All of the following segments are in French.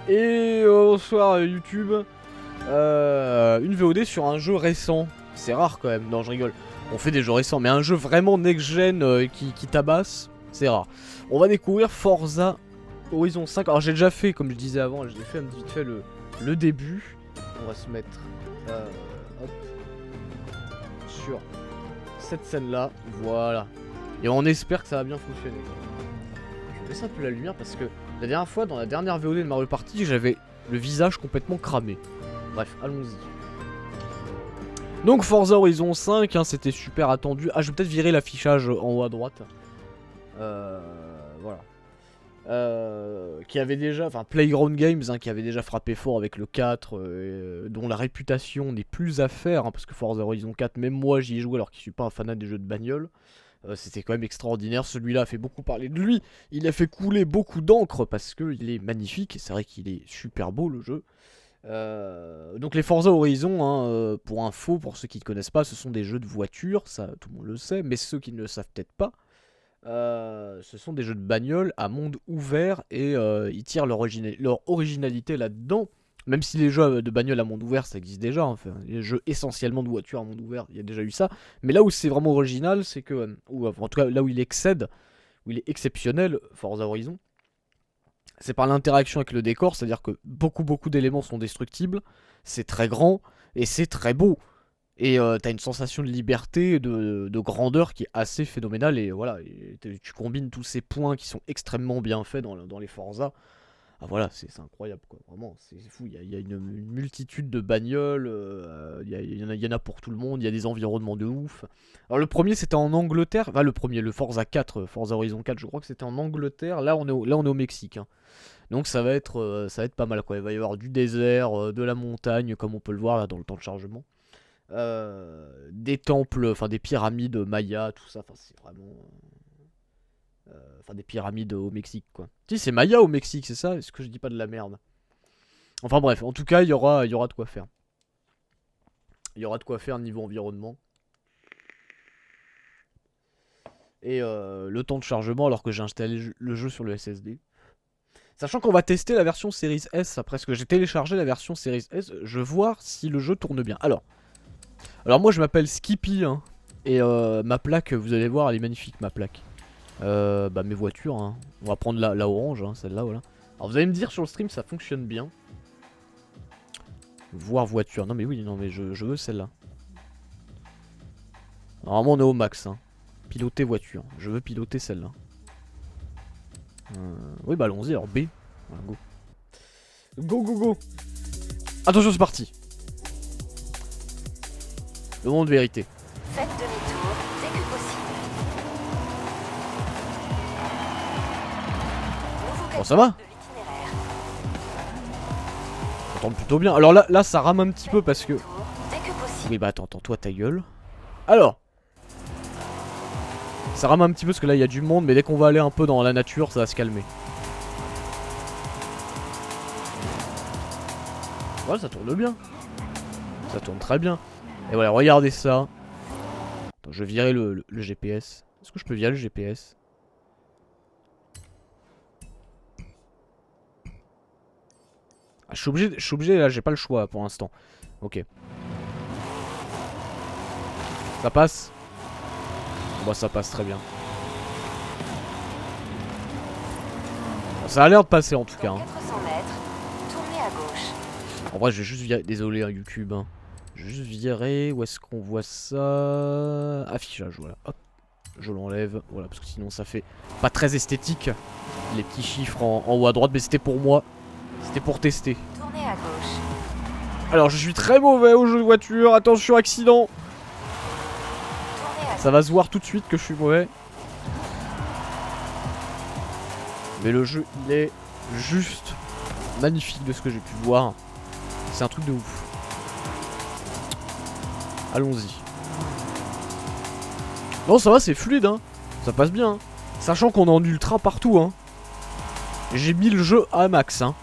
Et bonsoir YouTube. Une VOD sur un jeu récent. C'est rare quand même, non je rigole. On fait des jeux récents, mais un jeu vraiment next-gen qui tabasse, c'est rare. On va découvrir Forza Horizon 5. Alors j'ai déjà fait, comme je disais avant, j'ai fait un petit vite fait le début. On va se mettre hop, sur cette scène là, voilà. Et on espère que ça va bien fonctionner. Je vais baisser un peu la lumière parce que la dernière fois, dans la dernière VOD de Mario Party, j'avais le visage complètement cramé. Bref, allons-y. Donc Forza Horizon 5, hein, c'était super attendu. Ah, je vais peut-être virer l'affichage en haut à droite. Voilà. Qui avait déjà, enfin Playground Games, hein, qui avait déjà frappé fort avec le 4, dont la réputation n'est plus à faire, hein, parce que Forza Horizon 4, même moi j'y ai joué alors que je suis pas un fanat des jeux de bagnole. C'était quand même extraordinaire, celui-là a fait beaucoup parler de lui, il a fait couler beaucoup d'encre parce qu'il est magnifique, et c'est vrai qu'il est super beau le jeu. Donc les Forza Horizon, hein, pour info, pour ceux qui ne connaissent pas, ce sont des jeux de voiture, ça tout le monde le sait, mais ceux qui ne le savent peut-être pas, ce sont des jeux de bagnole à monde ouvert et ils tirent leur originalité là-dedans. Même si les jeux de bagnole à monde ouvert ça existe déjà, hein, enfin, les jeux essentiellement de voiture à monde ouvert, il y a déjà eu ça. Mais là où c'est vraiment original, c'est que, ou en tout cas là où il excède, où il est exceptionnel, Forza Horizon, c'est par l'interaction avec le décor, c'est-à-dire que beaucoup d'éléments sont destructibles, c'est très grand et c'est très beau. Et t'as une sensation de liberté, de grandeur qui est assez phénoménale. Et voilà, et tu combines tous ces points qui sont extrêmement bien faits dans les Forza. Ah voilà, c'est incroyable quoi, vraiment, c'est fou. Il y a une multitude de bagnoles, il y en a pour tout le monde, il y a des environnements de ouf. Alors le premier c'était en Angleterre, enfin le premier, le Forza 4, Forza Horizon 4, je crois que c'était en Angleterre. Là on est au Mexique, hein. Donc ça va être pas mal quoi. Il va y avoir du désert, de la montagne, comme on peut le voir là dans le temps de chargement. Des temples, enfin des pyramides mayas, tout ça, enfin c'est vraiment... Enfin des pyramides au Mexique quoi. Si c'est Maya au Mexique, c'est ça? Est-ce que je dis pas de la merde? Enfin bref, en tout cas il y aura de quoi faire. Il y aura de quoi faire niveau environnement. Et le temps de chargement alors que j'ai installé le jeu sur le SSD. Sachant qu'on va tester la version Series S après, parce que j'ai téléchargé la version Series S, je veux voir si le jeu tourne bien. Alors moi je m'appelle Skippy, hein, et ma plaque, vous allez voir, elle est magnifique ma plaque. Bah mes voitures, hein. On va prendre la orange, hein, celle-là, voilà. Alors vous allez me dire sur le stream ça fonctionne bien. Voir voiture, non mais oui, non mais je veux celle-là. Normalement on est au max, hein. Piloter voiture, je veux piloter celle-là. Oui bah allons-y, alors B. Voilà, go. Go go go. Attention c'est parti. Le moment de vérité. Faites demi-tour dès que possible. Bon ça va. Ça tourne plutôt bien. Alors là ça rame un petit peu parce que... Oui bah attends, toi ta gueule. Alors ça rame un petit peu parce que là il y a du monde, mais dès qu'on va aller un peu dans la nature ça va se calmer. Voilà, ça tourne bien. Ça tourne très bien. Et voilà, regardez ça. Attends, je vais virer le GPS. Est-ce que je peux virer le GPS? Ah, je suis obligé là, j'ai pas le choix pour l'instant. Ok. Ça passe? Bon, bah, ça passe très bien. Bon, ça a l'air de passer en tout cas. Hein. 400 mètres, tournez à gauche. En vrai, je vais juste virer. Désolé, hein, YouTube. Hein. Je vais juste virer. Où est-ce qu'on voit ça? Affichage, voilà. Hop. Je l'enlève. Voilà, parce que sinon ça fait pas très esthétique. Les petits chiffres en haut à droite. Mais c'était pour moi. C'était pour tester. Tournez à gauche. Alors, je suis très mauvais au jeu de voiture. Attention, accident. Ça va se voir tout de suite que je suis mauvais. Mais le jeu, il est juste magnifique de ce que j'ai pu voir. C'est un truc de ouf. Allons-y. Non, ça va, c'est fluide, hein. Ça passe bien. Hein. Sachant qu'on est en ultra partout, hein. J'ai mis le jeu à max, hein.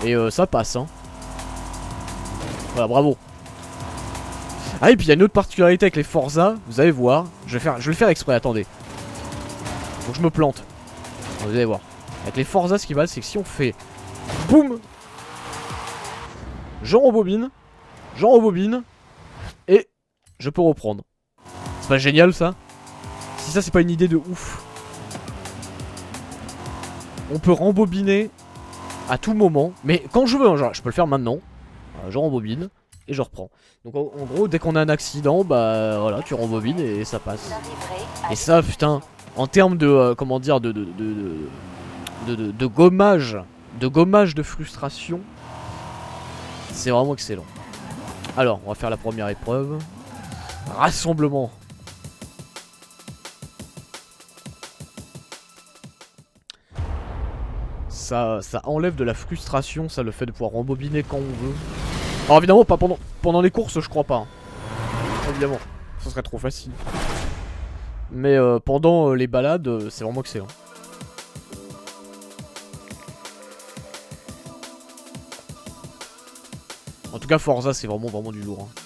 Et ça passe, hein. Voilà, bravo. Ah, et puis il y a une autre particularité avec les Forza. Vous allez voir. Je vais le faire exprès, attendez. Faut que je me plante. Vous allez voir. Avec les Forza, ce qui va, c'est que si on fait Boum. J'en rembobine. Et je peux reprendre. C'est pas génial ça? Si ça c'est pas une idée de ouf. On peut rembobiner à tout moment. Mais quand je veux, hein, genre, je peux le faire maintenant. Je rembobine et je reprends. Donc en gros, dès qu'on a un accident, bah voilà, tu rembobines et ça passe. Et ça, putain, en termes de, comment dire, de gommage, de frustration, c'est vraiment excellent. Alors, on va faire la première épreuve. Rassemblement. Ça enlève de la frustration, ça, le fait de pouvoir rembobiner quand on veut. Alors évidemment, pas pendant les courses, je crois pas. Hein. Évidemment, ça serait trop facile. Mais pendant les balades, c'est vraiment excellent. En tout cas, Forza, c'est vraiment du lourd. Hein.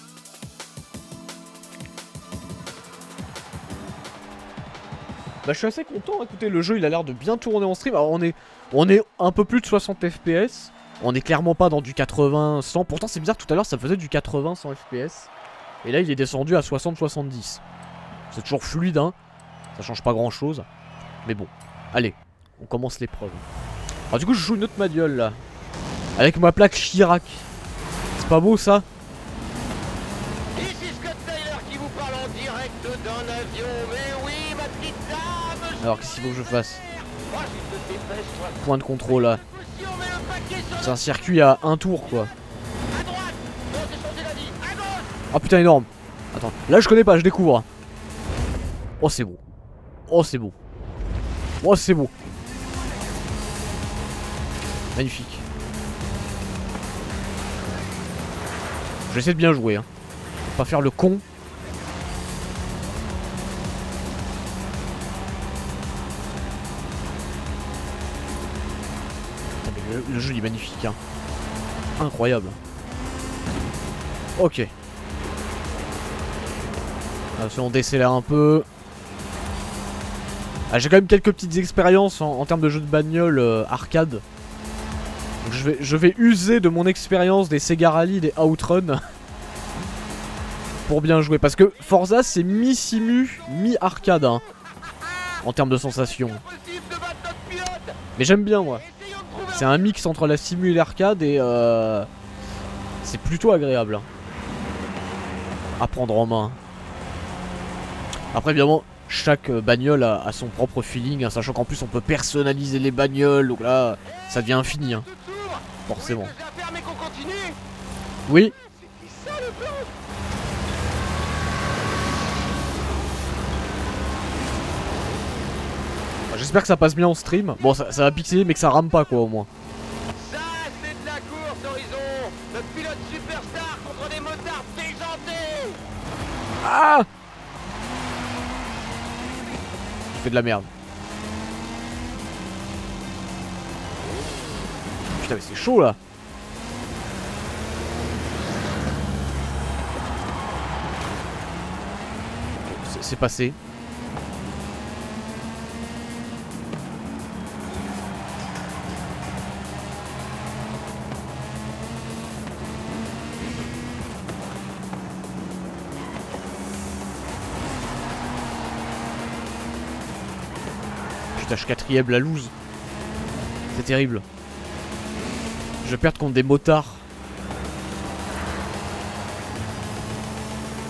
Bah, je suis assez content. Écoutez, le jeu, il a l'air de bien tourner en stream. Alors, on est un peu plus de 60 FPS. On est clairement pas dans du 80-100. Pourtant, c'est bizarre, tout à l'heure, ça faisait du 80-100 FPS. Et là, il est descendu à 60-70. C'est toujours fluide, hein. Ça change pas grand-chose. Mais bon, allez, on commence l'épreuve. Alors du coup, je joue une autre Manuel, là. Avec ma plaque Chirac. C'est pas beau, ça? Ici Scott Tyler qui vous parle en direct d'un avion. Mais oui, ma petite dame. Alors, qu'est-ce qu'il faut que je fasse? Point de contrôle, là. C'est un circuit à un tour, quoi. Oh putain, énorme. Attends, là je connais pas, je découvre. Oh c'est beau. Oh c'est beau. Oh c'est beau. Magnifique. J'essaie de bien jouer, hein. Faut pas faire le con. Le jeu il est magnifique, hein. Incroyable. Ok. Si on décélère un peu. Ah, j'ai quand même quelques petites expériences en termes de jeux de bagnole arcade. Donc je vais user de mon expérience des Sega Rally, des Outrun. Pour bien jouer. Parce que Forza c'est mi-simu, mi-arcade, hein, en termes de sensations. Mais j'aime bien, moi. C'est un mix entre la simu et l'arcade et c'est plutôt agréable, hein, à prendre en main. Après évidemment chaque bagnole a son propre feeling, hein, sachant qu'en plus on peut personnaliser les bagnoles, donc là ça devient infini, hein, forcément. Oui. J'espère que ça passe bien en stream. Bon ça va pixeler mais que ça rame pas quoi au moins. Ça c'est de la course Horizon. Le pilote superstar contre des motards déjantés. Ah! Je fais de la merde. Putain mais c'est chaud là. C'est passé. Putain, je suis quatrième, la loose. C'est terrible. Je vais perdre contre des motards.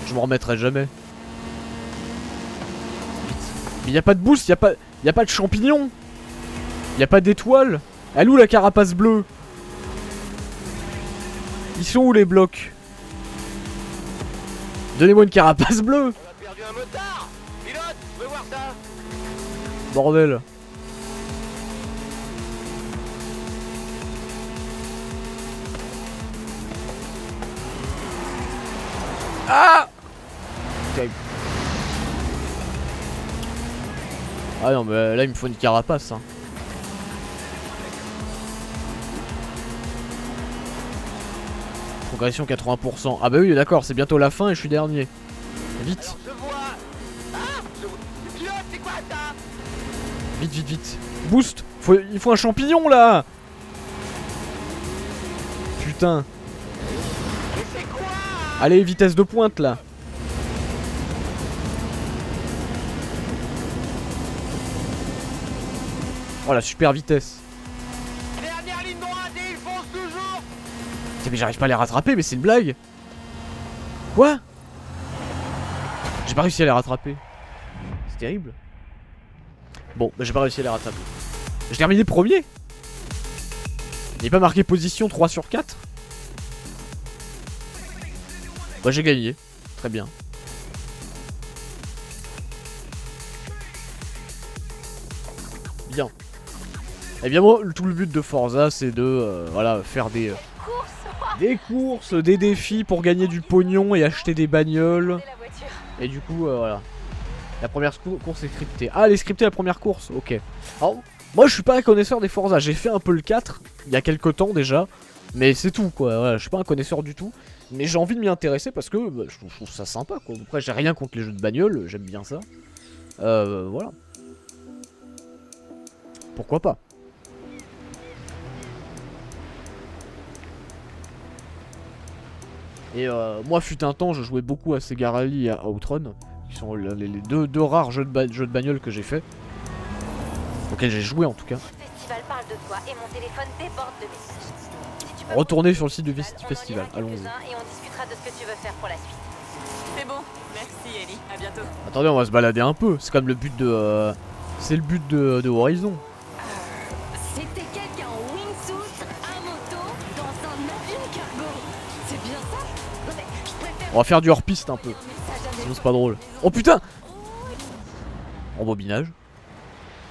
Je m'en remettrai jamais. Mais y a pas de boost, y a pas de champignons. Y a pas d'étoiles. Elle est où la carapace bleue? Ils sont où les blocs? Donnez-moi une carapace bleue. On a perdu un motard. Pilote, je veux voir ça. Bordel. Ah! Terrible. Ah non mais là il me faut une carapace, hein. Progression 80%. Ah bah oui d'accord, c'est bientôt la fin et je suis dernier. Vite. Je vois. Ah, pilote, c'est quoi ça? Vite, vite, vite. Boost. Il faut un champignon là. putain. Mais c'est quoi? Allez, vitesse de pointe là. Oh la super vitesse. Dernière ligne droite et ils foncent toujours. Mais j'arrive pas à les rattraper, mais c'est une blague. Quoi? J'ai pas réussi à les rattraper. C'est terrible. Bon, bah j'ai pas réussi à les rattraper. J'ai terminé premier. Il n'est pas marqué position 3 sur 4. Bah j'ai gagné. Très bien. Bien. Et bien moi, tout le but de Forza, c'est de voilà, faire des courses, des défis pour gagner du pognon et acheter des bagnoles. La voiture. Et du coup, voilà. La première course est scriptée. Ah, elle est scriptée la première course, ok. Alors, moi je suis pas un connaisseur des Forza. J'ai fait un peu le 4 il y a quelques temps déjà. Mais c'est tout quoi, voilà, je suis pas un connaisseur du tout. Mais j'ai envie de m'y intéresser parce que bah, je trouve ça sympa quoi. Après, j'ai rien contre les jeux de bagnole, j'aime bien ça. Voilà. Pourquoi pas? Et moi, fut un temps, je jouais beaucoup à Sega Rally et à Outrun, qui sont les deux rares jeux de bagnole que j'ai fait. Auxquels j'ai joué en tout cas. Le festival parle de toi et mon téléphone déborde de messages. Si tu veux Retournez sur le site du on en festival, lira allons-y. quelques-uns et on discutera de ce que tu veux faire pour la suite. C'est bon, merci Ellie, à bientôt. Attendez, on va se balader un peu, c'est comme le but de... c'est le but de Horizon. C'était quelqu'un en wingsuit, à moto, dans un avion cargo. C'est bien ça? Non mais je préfère On va faire du hors-piste un peu, un message à sinon mes c'est pas drôle. Oh putain! Embobinage.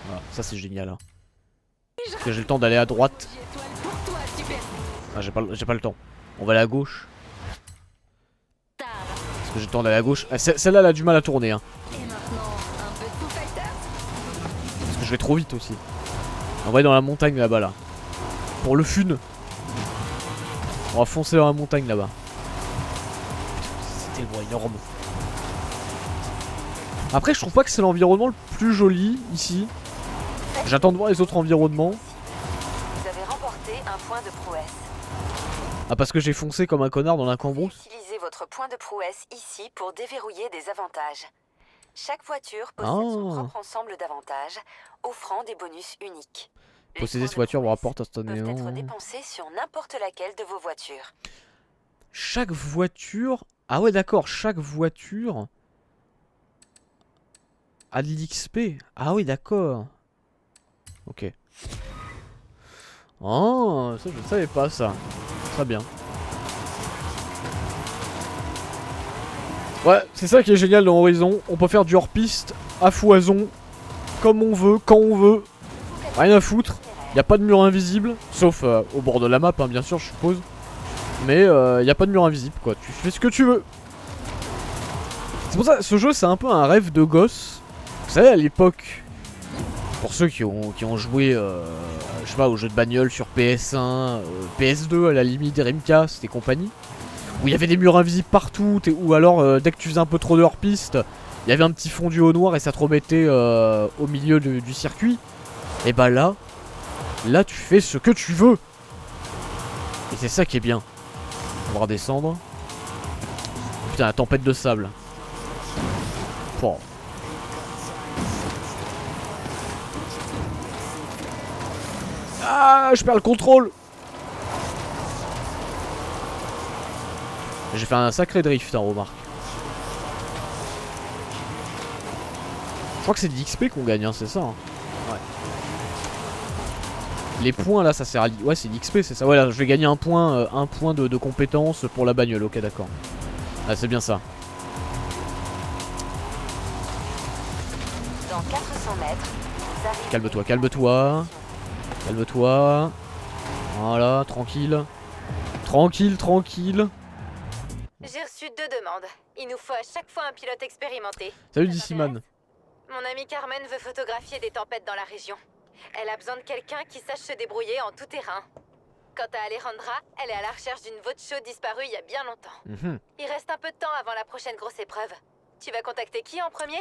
Voilà, ça c'est génial. Hein. Parce que j'ai le temps d'aller à droite. étoiles pour toi, super Ah, j'ai pas le temps. On va aller à gauche. star. Parce que j'ai le temps d'aller à gauche. Ah, celle-là, elle a du mal à tourner. Hein. Et maintenant, un peu de Foo Fighters? Parce que je vais trop vite aussi. On va aller dans la montagne là-bas là. Pour le fun. On va foncer dans la montagne là-bas. C'est tellement énorme. Après, je trouve pas que c'est l'environnement le plus joli ici. J'attends de voir les autres environnements. Vous avez remporté un point de prouesse. Ah, parce que j'ai foncé comme un connard dans la cambrousse. Utilisez votre point de prouesse ici pour déverrouiller des avantages. Chaque voiture possède Ah. son propre ensemble d'avantages, offrant des bonus uniques. Les Posséder points cette de voiture vous prouesse rapporte peuvent être instantanément. dépensés sur n'importe laquelle de vos voitures. Chaque voiture. Ah ouais, d'accord, chaque voiture a de l'XP. Ah oui, d'accord. Ok. Oh, ça je ne savais pas ça. Très bien. Ouais, c'est ça qui est génial dans Horizon. On peut faire du hors-piste à foison, comme on veut, quand on veut. Rien à foutre. Y a pas de mur invisible, sauf au bord de la map, hein, bien sûr, je suppose. Mais y a pas de mur invisible, quoi. Tu fais ce que tu veux. C'est pour ça, ce jeu, c'est un peu un rêve de gosse. Vous savez, à l'époque, pour ceux qui ont joué, je sais pas, aux jeux de bagnole sur PS1, PS2, à la limite, Dreamcast et compagnie, où il y avait des murs invisibles partout, ou alors, dès que tu faisais un peu trop de hors-piste, il y avait un petit fondu au noir et ça te remettait au milieu du circuit. Et bah là, tu fais ce que tu veux. Et c'est ça qui est bien. On va redescendre. Putain, la tempête de sable. Oh. Ah, je perds le contrôle. J'ai fait un sacré drift, hein, remarque. Je crois que c'est de l'XP qu'on gagne, hein, c'est ça. Hein. Ouais. Les points là, ça sert à... Ouais, c'est l'XP, c'est ça. Ouais, là, je vais gagner un point de compétence pour la bagnole. Ok, d'accord. Ah, c'est bien ça. Dans 400 mètres, vous arrivez... Calme-toi, calme-toi. Calme-toi. Voilà, tranquille. Tranquille, tranquille. J'ai reçu 2 demandes. Il nous faut à chaque fois un pilote expérimenté. Salut Ça Dissiman. Mon amie Carmen veut photographier des tempêtes dans la région. Elle a besoin de quelqu'un qui sache se débrouiller en tout terrain. Quant à Alejandra, elle est à la recherche d'une voiture disparue il y a bien longtemps. Il reste un peu de temps avant la prochaine grosse épreuve. Tu vas contacter qui en premier?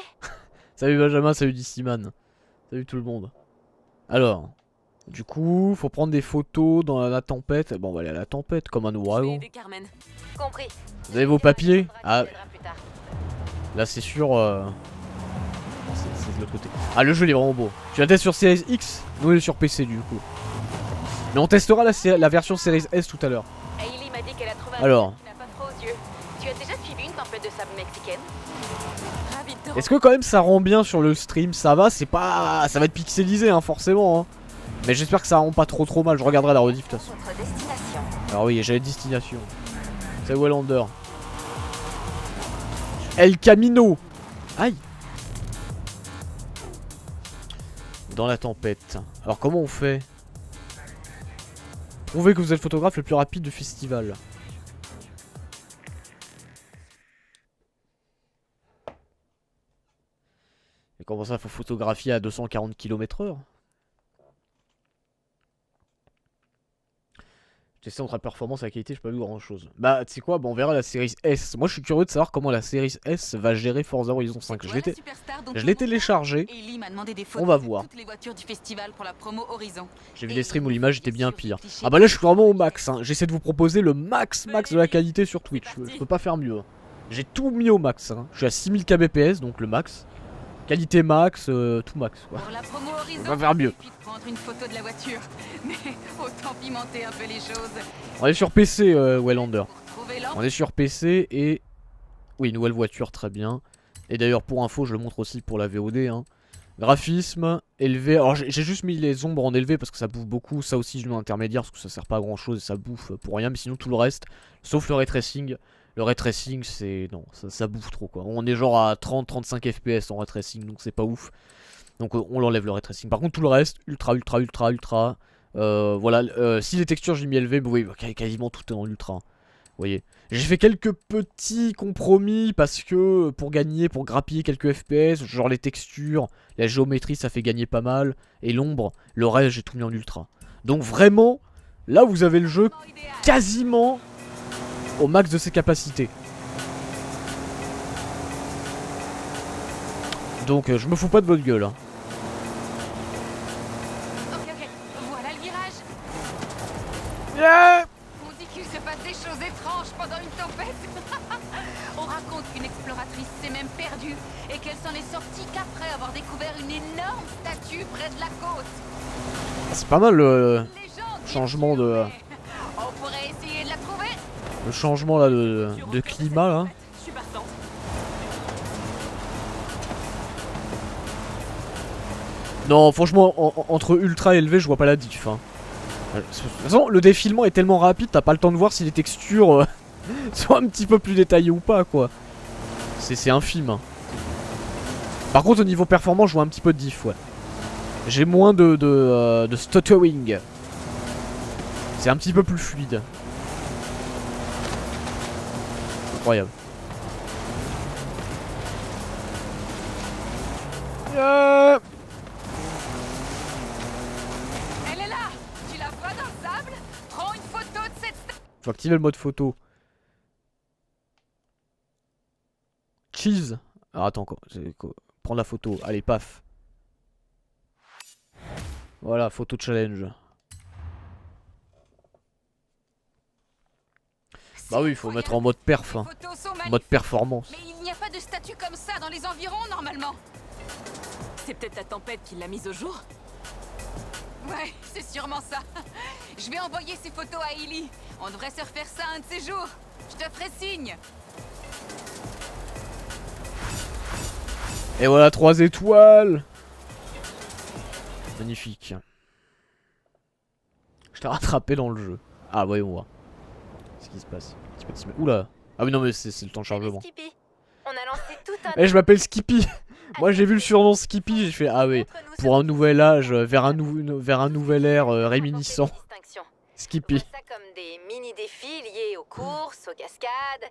Salut Benjamin, salut Dissiman. Salut tout le monde. Alors, Du coup, faut prendre des photos dans la tempête. Bon, on va aller à la tempête, comme un Je vais ouragan. aider Carmen. Compris. Vous avez vos papiers? Ah, Qui viendra plus tard. là c'est sûr... c'est de l'autre côté. Ah, le jeu il est vraiment beau. Tu la testes sur Series X? Nous on est sur PC du coup. Mais on testera la version Series S tout à l'heure. Hailey m'a dit qu'elle a trouvé un Alors. truc qui n'a pas trop aux yeux. Tu as déjà suivi une tempête de sable mexicaine? Ravi de te Est-ce que quand même ça rend bien sur le stream? Ça va, c'est pas... Ça va être pixelisé hein, forcément hein. Mais j'espère que ça rend pas trop mal, je regarderai la rediff de toute façon. Votre destination. Alors oui, j'avais destination. C'est Wallander. El Camino. Aïe. Dans la tempête. Alors comment on fait? Prouvez que vous êtes le photographe le plus rapide du festival. Et comment ça, faut photographier à 240 km/h? Tester entre la performance et la qualité, j'ai pas vu grand chose. Bah, tu sais quoi, bah, on verra la série S. Moi, je suis curieux de savoir comment la série S va gérer Forza Horizon 5. Je l'ai téléchargé. On va voir. J'ai vu des streams où l'image était bien pire. Ah bah là, je suis vraiment au max. Hein. J'essaie de vous proposer le max de la qualité sur Twitch. Je peux pas faire mieux. Hein. J'ai tout mis au max. Hein. Je suis à 6000 kbps, donc le max. Qualité max, tout max quoi. Pour la promo Horizon, On va faire mieux. il suffit de prendre une photo de la voiture. Mais autant pimenter un peu les choses. On est sur PC, Wallander. Pour trouver l'emploi. On est sur PC et... Oui, nouvelle voiture, très bien. Et d'ailleurs, pour info, je le montre aussi pour la VOD. Hein. Graphisme, élevé. Alors, j'ai juste mis les ombres en élevé parce que ça bouffe beaucoup. Ça aussi, je le mets en intermédiaire parce que ça sert pas à grand chose et ça bouffe pour rien. Mais sinon, tout le reste, sauf le ray tracing. Le ray tracing, c'est... Non, ça bouffe trop, quoi. On est genre à 30-35 FPS en ray tracing, donc c'est pas ouf. Donc, on l'enlève le ray tracing. Par contre, tout le reste, ultra. Voilà, si les textures, j'ai mis élevé, vous voyez, quasiment tout est en ultra. Vous voyez. J'ai fait quelques petits compromis parce que pour gagner, pour grappiller quelques FPS, genre les textures, la géométrie ça fait gagner pas mal, et l'ombre, le reste j'ai tout mis en ultra. Donc vraiment, là vous avez le jeu quasiment au max de ses capacités. Donc je me fous pas de votre gueule. Hein. Ok, voilà le virage. Yeah. On dit qu'il se passe des choses étranges pendant une tempête. On raconte qu'une exploratrice s'est même perdue et qu'elle s'en est sortie qu'après avoir découvert une énorme statue près de la côte. C'est pas mal le Légende, changement bien sûr, de... mais on pourrait essayer de la trouver. Le changement là de climat là. Je suis partante. Non, franchement, entre ultra et élevé, je vois pas la diff. Hein. De toute façon, le défilement est tellement rapide, t'as pas le temps de voir si les textures sont un petit peu plus détaillées ou pas, quoi. C'est infime. Hein. Par contre, au niveau performance, je vois un petit peu de diff, ouais. J'ai moins de stuttering. C'est un petit peu plus fluide. Incroyable. Elle est là. Tu la vois dans le sable? Prends une photo de cette statue. Faut activer le mode photo. Cheese. Alors attends, prends la photo. Allez, paf. Voilà, photo challenge. Bah oui, il faut mettre en mode perf. Hein. Photos sont Mode magnifiques. performance. Mais il n'y a pas de statue comme ça dans les environs normalement. C'est peut-être la tempête qui l'a mise au jour. Ouais, c'est sûrement ça. Je vais envoyer ces photos à Ellie. On devrait se refaire ça un de ces jours. Je te ferai signe. Et voilà, 3 étoiles. Magnifique. Je t'ai rattrapé dans le jeu. Ah, voyons voir. Qu'est-ce qui se passe? Oula. Ah oui, non, mais c'est le temps de chargement. Skippy, on a lancé tout un... Eh, je m'appelle Skippy. Moi, j'ai vu le surnom Skippy. J'ai fait, ah oui, pour un nouvel âge, vers un nouvel air réminiscent. Skippy. Ça comme des mini-défis liés aux courses, aux cascades,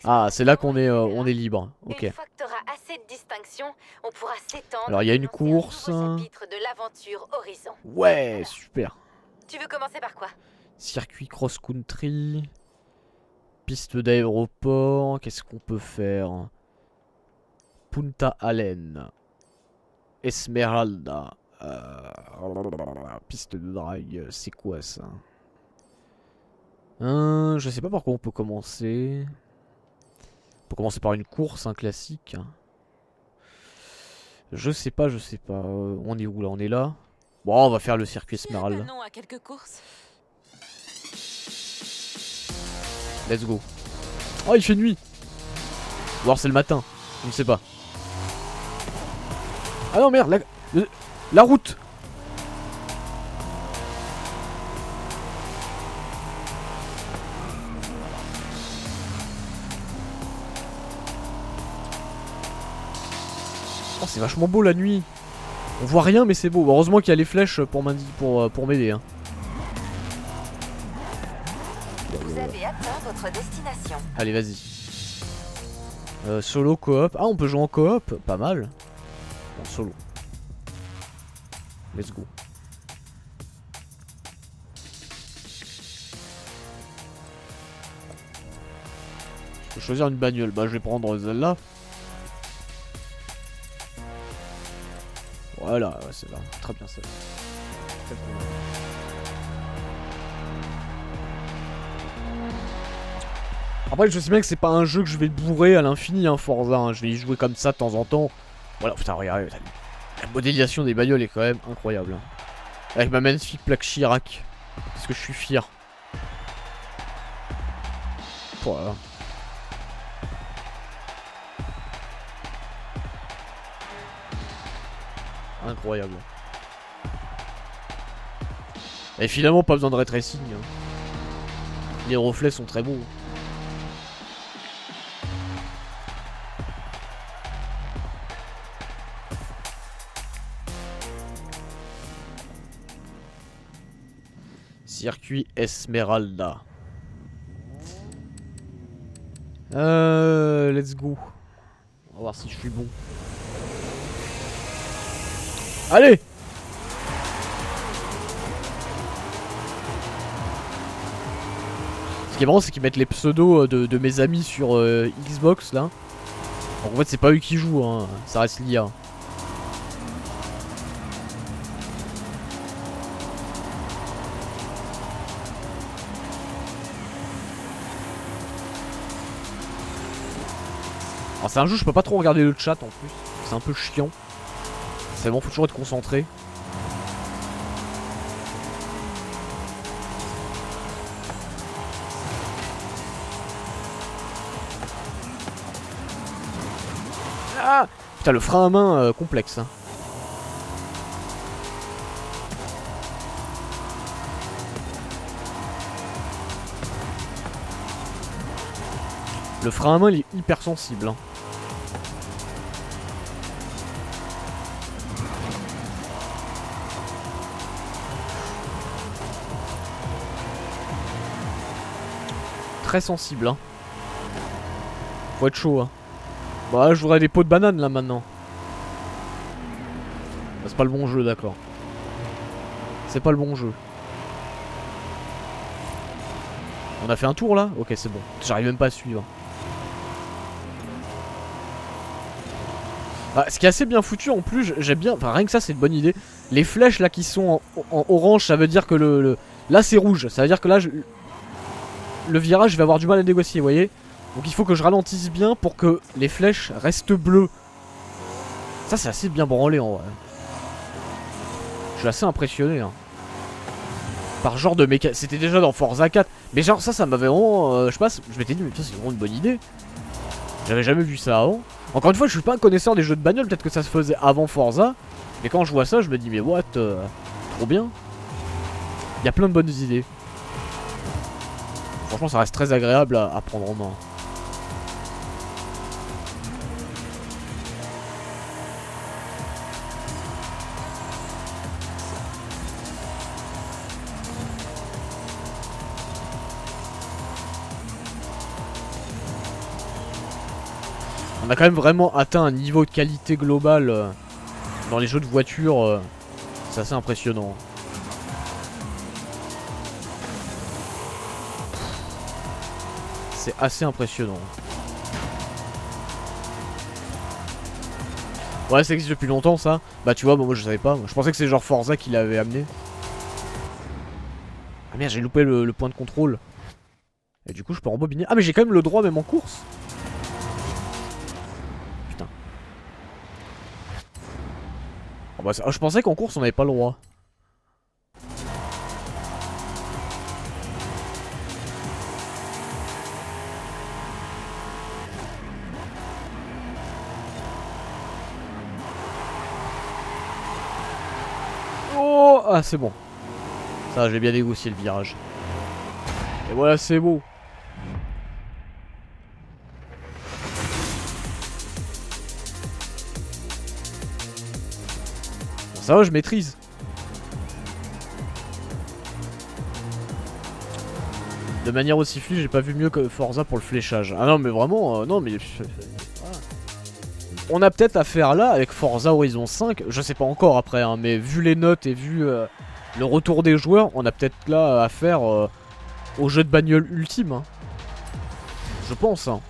Ah, c'est là qu'on est, on est libre. Ok. Une fois que t'auras assez de distinctions, on pourra s'étendre. Alors, il y a une et lancer un nouveau course. chapitre de l'aventure Horizon. Ouais, super. Tu veux commencer par quoi? Circuit cross-country. Piste d'aéroport. Qu'est-ce qu'on peut faire? Punta Allen. Esmeralda. Piste de drague, c'est quoi ça? Je sais pas par quoi on peut commencer. On peut commencer par une course, un classique. Je sais pas. On est où là? On est là. Bon, on va faire le circuit Esmeralda. Non à quelques courses. Let's go. Oh, il fait nuit. Ou alors c'est le matin. Je ne sais pas. Ah non, merde, la route. Oh, c'est vachement beau la nuit. On voit rien mais c'est beau. Heureusement qu'il y a les flèches pour m'aider. Hein. Vous avez atteint votre destination. Allez, vas-y. Solo, coop. Ah, on peut jouer en coop. Pas mal. En solo. Let's go. Je peux choisir une bagnole. Bah, je vais prendre celle-là. Voilà, ouais, c'est là. Très bien, celle-là. Après, je sais bien que c'est pas un jeu que je vais bourrer à l'infini, hein, Forza. Hein. Je vais y jouer comme ça de temps en temps. Voilà, putain, regardez. La modélisation des bagnoles est quand même incroyable. Hein. Avec ma magnifique plaque Chirac. Parce que je suis fier. Voilà. Incroyable. Et finalement, pas besoin de ray tracing. Hein. Les reflets sont très beaux. Circuit Esmeralda. Let's go. On va voir si je suis bon. Allez! Ce qui est marrant, c'est qu'ils mettent les pseudos de mes amis sur Xbox là. Donc en fait, c'est pas eux qui jouent, hein. Ça reste l'IA. Alors c'est un jeu, je peux pas trop regarder le chat en plus. C'est un peu chiant. C'est bon, faut toujours être concentré. Ah putain, le frein à main complexe. Hein. Le frein à main, il est hyper sensible. Hein. Très sensible. Hein. Faut être chaud. Hein. Bah, je voudrais des pots de banane là maintenant. Bah, c'est pas le bon jeu, d'accord. C'est pas le bon jeu. On a fait un tour là? Ok, c'est bon. J'arrive même pas à suivre. Ah, ce qui est assez bien foutu en plus, j'aime bien. Enfin, rien que ça, c'est une bonne idée. Les flèches là qui sont en orange, ça veut dire que là c'est rouge. Ça veut dire que là, le virage, je vais avoir du mal à négocier, vous voyez. Donc il faut que je ralentisse bien pour que les flèches restent bleues. Ça, c'est assez bien branlé en vrai. Je suis assez impressionné. Hein. Par genre de méca... C'était déjà dans Forza 4. Mais genre ça m'avait vraiment... je sais pas, je m'étais dit, mais ça c'est vraiment une bonne idée. J'avais jamais vu ça avant. Encore une fois, je suis pas un connaisseur des jeux de bagnole. Peut-être que ça se faisait avant Forza. Mais quand je vois ça, je me dis, mais what trop bien. Il y a plein de bonnes idées. Franchement, ça reste très agréable à prendre en main. On a quand même vraiment atteint un niveau de qualité globale dans les jeux de voiture. C'est assez impressionnant. C'est assez impressionnant. Ouais, ça existe depuis longtemps ça. Bah tu vois, bah, moi je savais pas. Je pensais que c'est genre Forza qui l'avait amené. Ah merde, j'ai loupé le point de contrôle. Et du coup je peux rembobiner. Ah mais j'ai quand même le droit même en course. Putain. Oh, bah, je pensais qu'en course on avait pas le droit. Oh, ah c'est bon. Ça j'ai bien négocié le virage. Et voilà, c'est beau. Bon, ça va, je maîtrise. De manière aussi fluide, j'ai pas vu mieux que Forza pour le fléchage. Ah non, mais vraiment, non, mais... On a peut-être affaire là avec Forza Horizon 5, je sais pas encore après, hein, mais vu les notes et vu le retour des joueurs, on a peut-être là affaire au jeu de bagnole ultime. Hein. Je pense. Hein.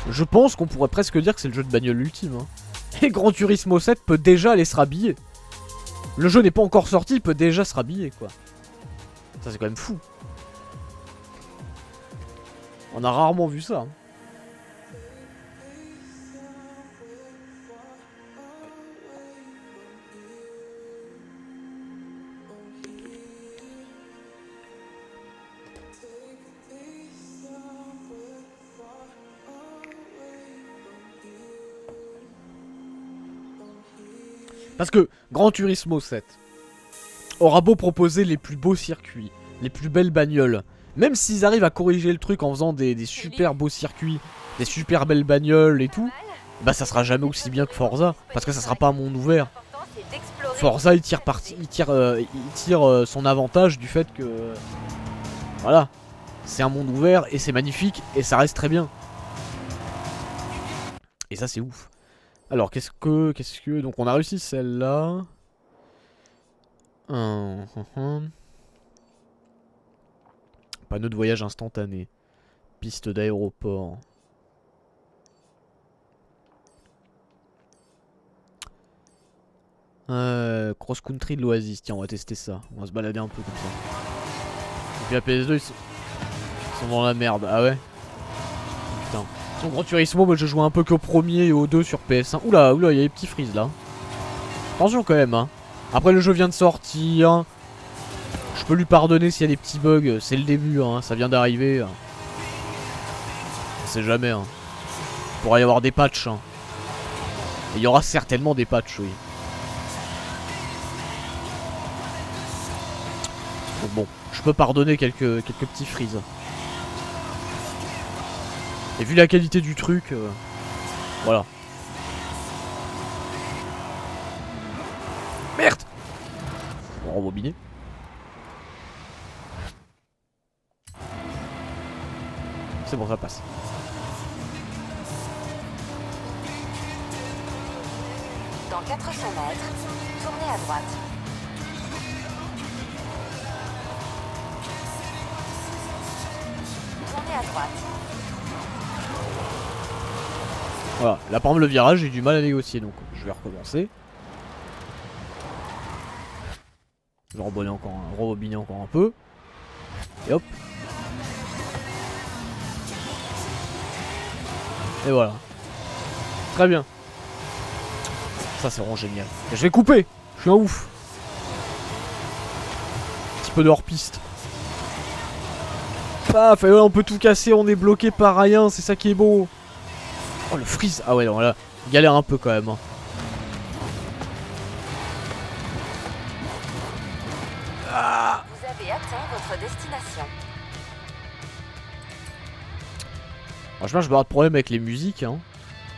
Je pense qu'on pourrait presque dire que c'est le jeu de bagnole ultime. Hein. Et Gran Turismo 7 peut déjà aller se rhabiller. Le jeu n'est pas encore sorti, il peut déjà se rhabiller quoi. Ça c'est quand même fou. On a rarement vu ça. Hein. Parce que Gran Turismo 7 aura beau proposer les plus beaux circuits, les plus belles bagnoles, même s'ils arrivent à corriger le truc en faisant des super beaux circuits, des super belles bagnoles et tout, bah ça sera jamais aussi bien que Forza, parce que ça sera pas un monde ouvert. Forza il tire son avantage du fait que... Voilà, c'est un monde ouvert et c'est magnifique et ça reste très bien. Et ça c'est ouf. Alors, qu'est-ce que... Donc, on a réussi celle-là. Panneau de voyage instantané. Piste d'aéroport. Cross-country de l'Oasis. Tiens, on va tester ça. On va se balader un peu comme ça. Et puis la PS2, ils sont dans la merde. Ah ouais? Putain. Son Gran Turismo, moi je jouais un peu qu'au premier et au 2 sur PS1. Oula, oula, il y a des petits freeze là. Attention quand même, hein. Après le jeu vient de sortir. Je peux lui pardonner s'il y a des petits bugs. C'est le début, hein. Ça vient d'arriver. On sait jamais, hein. Il pourrait y avoir des patchs, hein. Et il y aura certainement des patchs, oui. Donc bon, je peux pardonner quelques petits freeze. Et vu la qualité du truc, voilà. Merde! On va rembobiner. C'est bon, ça passe. Dans 400 mètres, tournez à droite. Tournez à droite. Voilà, là par exemple le virage j'ai du mal à négocier donc je vais recommencer. Je vais rebobiner encore un peu. Et hop. Et voilà. Très bien. Ça c'est vraiment génial. Et je vais couper. Je suis un ouf. Un petit peu de hors-piste. Paf, et voilà, on peut tout casser, on est bloqué par rien, c'est ça qui est beau. Oh le freeze. Ah ouais non là, galère un peu quand même. Hein. Ah. Vous avez atteint votre destination. Franchement, je vais avoir de problème avec les musiques. Hein.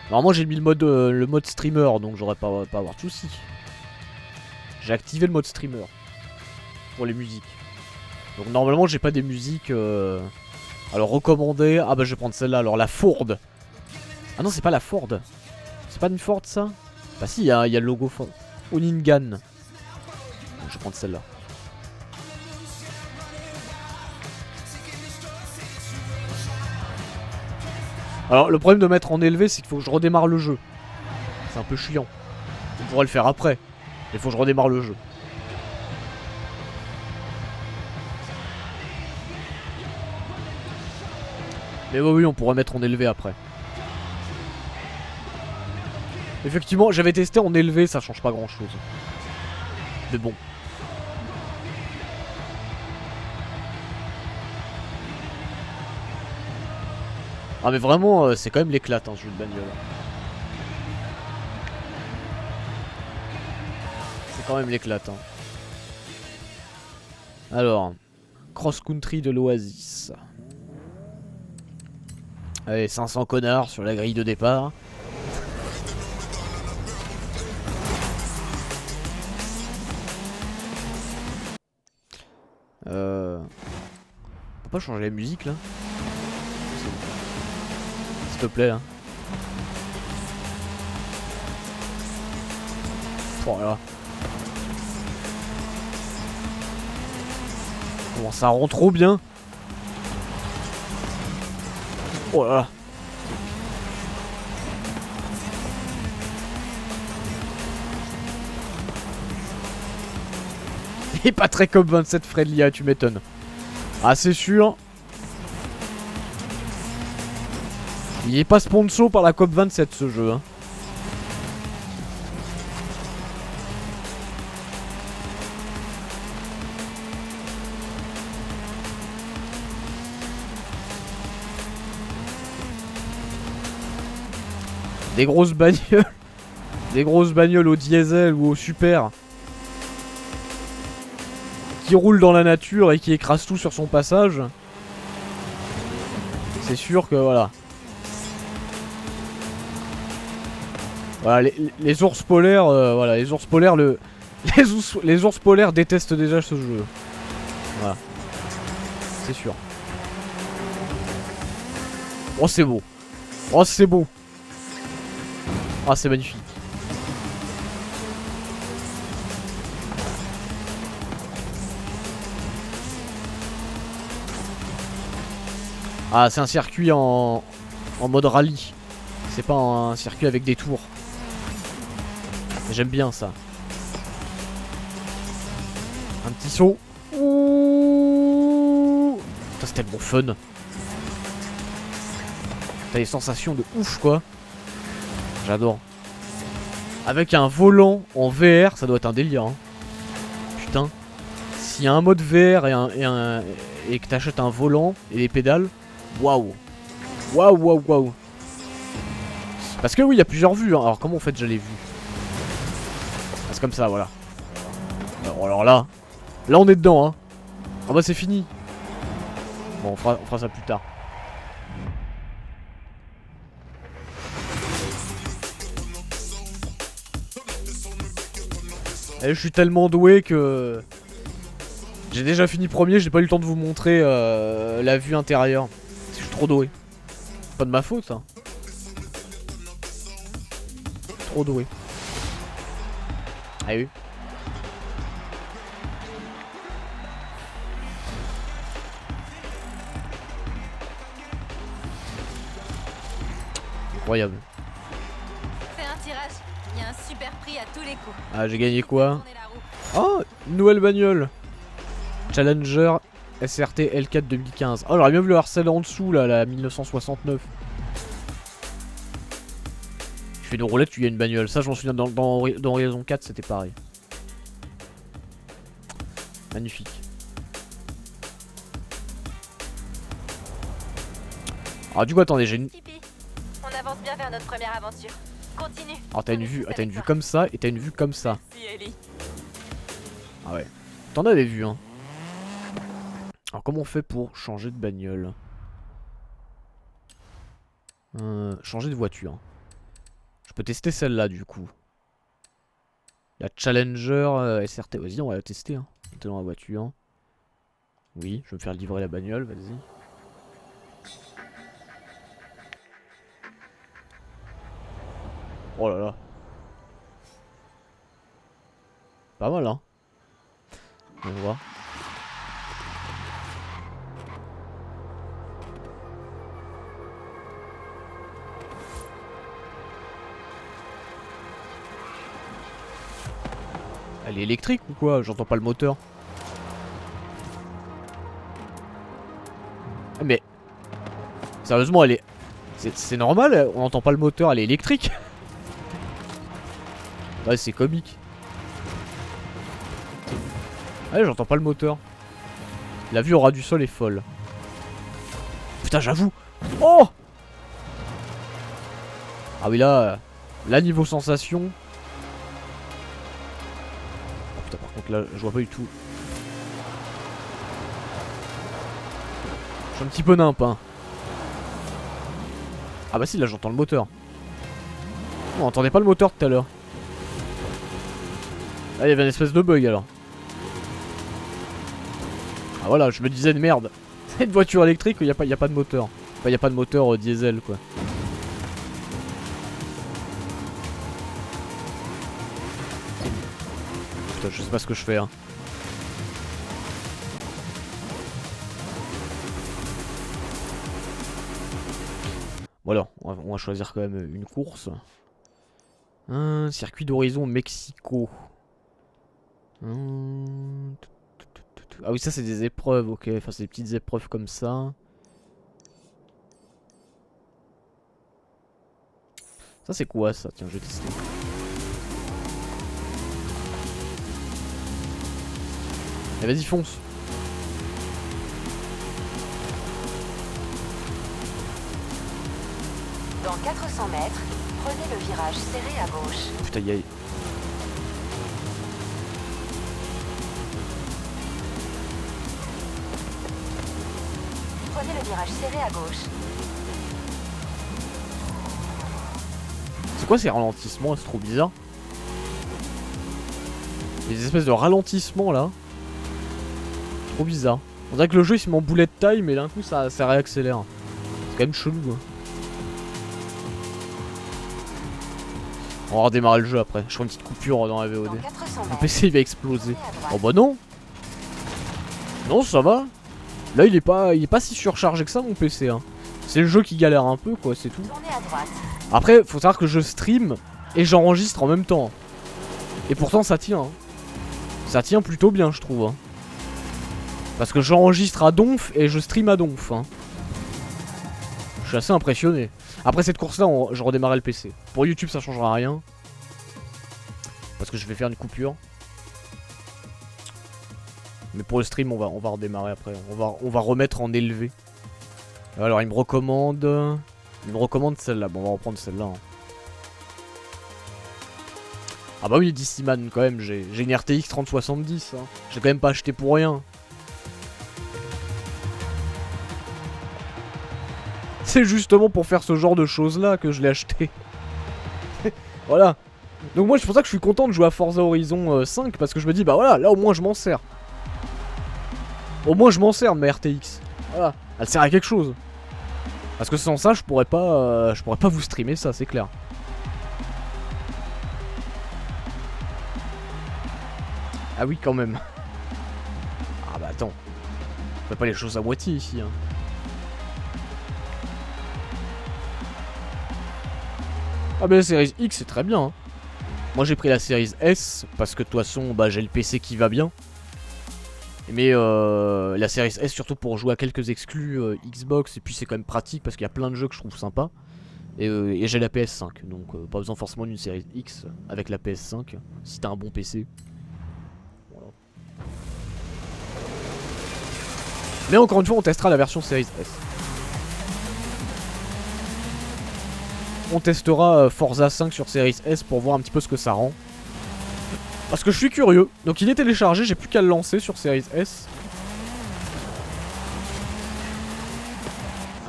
Alors moi j'ai mis le mode streamer, donc j'aurais pas avoir de soucis. J'ai activé le mode streamer pour les musiques. Donc normalement j'ai pas des musiques. Alors recommandées. Ah bah je vais prendre celle-là. Alors la Ford. Ah non c'est pas la Ford. C'est pas une Ford ça? Bah si, il y a le logo Ford. Oningan. Donc, je vais prendre celle-là. Alors le problème de mettre en élevé c'est qu'il faut que je redémarre le jeu. C'est un peu chiant. pourrais le faire après. Il faut que je redémarre le jeu. Mais oui, on pourrait mettre en élevé après. Effectivement, j'avais testé en élevé, ça change pas grand chose. Mais bon. Ah mais vraiment, c'est quand même l'éclate, hein, ce jeu de bagnole. C'est quand même l'éclate. Hein. Alors, cross-country de l'Oasis. Allez, 500 connards sur la grille de départ. On peut pas changer la musique là? S'il te plaît là. Voilà. Comment ça rend trop bien. Oh là là. Il est pas très comme 27 friendly, tu m'étonnes. Ah c'est sûr. Il est pas sponsor par la COP27 ce jeu. Hein. Des grosses bagnoles. Des grosses bagnoles au diesel ou au super. Qui roule dans la nature et qui écrase tout sur son passage. C'est sûr que voilà. Voilà les ours polaires, voilà les ours polaires les ours polaires détestent déjà ce jeu. Voilà. C'est sûr. Oh c'est beau. Oh c'est beau. Ah c'est magnifique. Ah c'est un circuit en mode rallye. C'est pas un circuit avec des tours. J'aime bien ça. Un petit saut. Ouh. Putain c'est tellement fun. T'as des sensations de ouf quoi. J'adore. Avec un volant en VR, ça doit être un délire. Hein. Putain. S'il y a un mode VR et que t'achètes un volant et des pédales, waouh. Waouh, waouh, waouh. Parce que oui, il y a plusieurs vues. Hein. Alors comment en fait je l'ai vu? Ah, c'est comme ça, voilà. Alors là. Là on est dedans. Hein. Ah bah c'est fini. Bon, on fera ça plus tard. Et je suis tellement doué que j'ai déjà fini premier, j'ai pas eu le temps de vous montrer la vue intérieure. Parce que je suis trop doué. Pas de ma faute ça. Trop doué. Ah oui. Incroyable. Fais un tirage. Il y a un super prix à tous les coups. Ah j'ai gagné quoi? Tournez la roue. Oh, une nouvelle bagnole. Challenger SRT L4 2015. Oh, j'aurais bien voulu avoir celle en dessous, là, la 1969. Je fais une roulette, tu gagnes une bagnole. Ça, je m'en souviens, dans Horizon 4, c'était pareil. Magnifique. Alors, du coup, attendez, j'ai une... Tipeee. On avance bien vers notre première aventure. Continue. Alors, t'as une vue comme ça et t'as une vue comme ça. Merci, Ellie. Ah ouais. T'en as des vues, hein. Alors, comment on fait pour changer de bagnole? Changer de voiture. Je peux tester celle-là, du coup. La Challenger SRT. Vas-y, on va la tester, hein. T'es dans la voiture. Oui, je vais me faire livrer la bagnole, vas-y. Oh là là. Pas mal, hein. On va voir. Elle est électrique ou quoi? J'entends pas le moteur. Mais... Sérieusement, elle est... C'est normal, on n'entend pas le moteur, elle est électrique. Ouais, c'est comique. Ouais, j'entends pas le moteur. La vue au ras du sol est folle. Putain, j'avoue. Oh! Ah oui, là... Là, niveau sensation... Oh putain, par contre, là, je vois pas du tout. Je suis un petit peu nimp, hein. Ah bah si, là, j'entends le moteur. On entendait pas le moteur tout à l'heure. Là, il y avait une espèce de bug, alors. Ah voilà, je me disais de merde. C'est une voiture électrique, il y a pas de moteur. Enfin, il y a pas de moteur diesel, quoi. Putain, je sais pas ce que je fais, hein. Bon alors, on va choisir quand même une course. Un circuit d'horizon Mexico. Ah oui, ça c'est des épreuves, ok. Enfin, c'est des petites épreuves comme ça. Ça c'est quoi ça? Tiens, je vais tester. Eh, vas-y, fonce. Dans 400 mètres, prenez le virage serré à gauche. Putain, y'a... Prenez le virage serré à gauche. C'est quoi ces ralentissements? C'est trop bizarre. Il y a des espèces de ralentissements là. Trop bizarre. On dirait que le jeu il se met en bullet time mais d'un coup ça réaccélère. C'est quand même chelou, hein. On va redémarrer le jeu après. Je ferai une petite coupure dans la VOD. Mon PC il va exploser. Oh bah non. Non, ça va. Là il est pas si surchargé que ça mon PC, hein. C'est le jeu qui galère un peu quoi, c'est tout. Après faut savoir que je stream et j'enregistre en même temps. Et pourtant ça tient, hein. Ça tient plutôt bien je trouve, hein. Parce que j'enregistre à donf et je stream à donf, hein. Je suis assez impressionné. Après cette course là je redémarrais le PC. Pour YouTube ça changera rien. Parce que je vais faire une coupure. Mais pour le stream on va redémarrer après. On va remettre en élevé. Alors il me recommande... Il me recommande celle-là. Bon on va reprendre celle-là, hein. Ah bah oui, DC Man quand même, j'ai une RTX 3070, hein. J'ai quand même pas acheté pour rien. C'est justement pour faire ce genre de choses là que je l'ai acheté. Voilà. Donc moi c'est pour ça que je suis content de jouer à Forza Horizon 5, parce que je me dis bah voilà, là au moins je m'en sers. Au moins je m'en sers de ma RTX. Voilà, elle sert à quelque chose. Parce que sans ça je pourrais pas vous streamer ça, c'est clair. Ah oui quand même. Ah bah attends. On fait pas les choses à moitié ici, hein. Ah bah la série X c'est très bien, hein. Moi j'ai pris la série S parce que de toute façon bah, j'ai le PC qui va bien. Mais la série S surtout pour jouer à quelques exclus Xbox, et puis c'est quand même pratique parce qu'il y a plein de jeux que je trouve sympa. Et j'ai la PS5, donc pas besoin forcément d'une série X avec la PS5 si t'as un bon PC. Voilà. Mais encore une fois on testera la version série S. On testera Forza 5 sur Series S pour voir un petit peu ce que ça rend. Parce que je suis curieux. Donc il est téléchargé, j'ai plus qu'à le lancer sur Series S.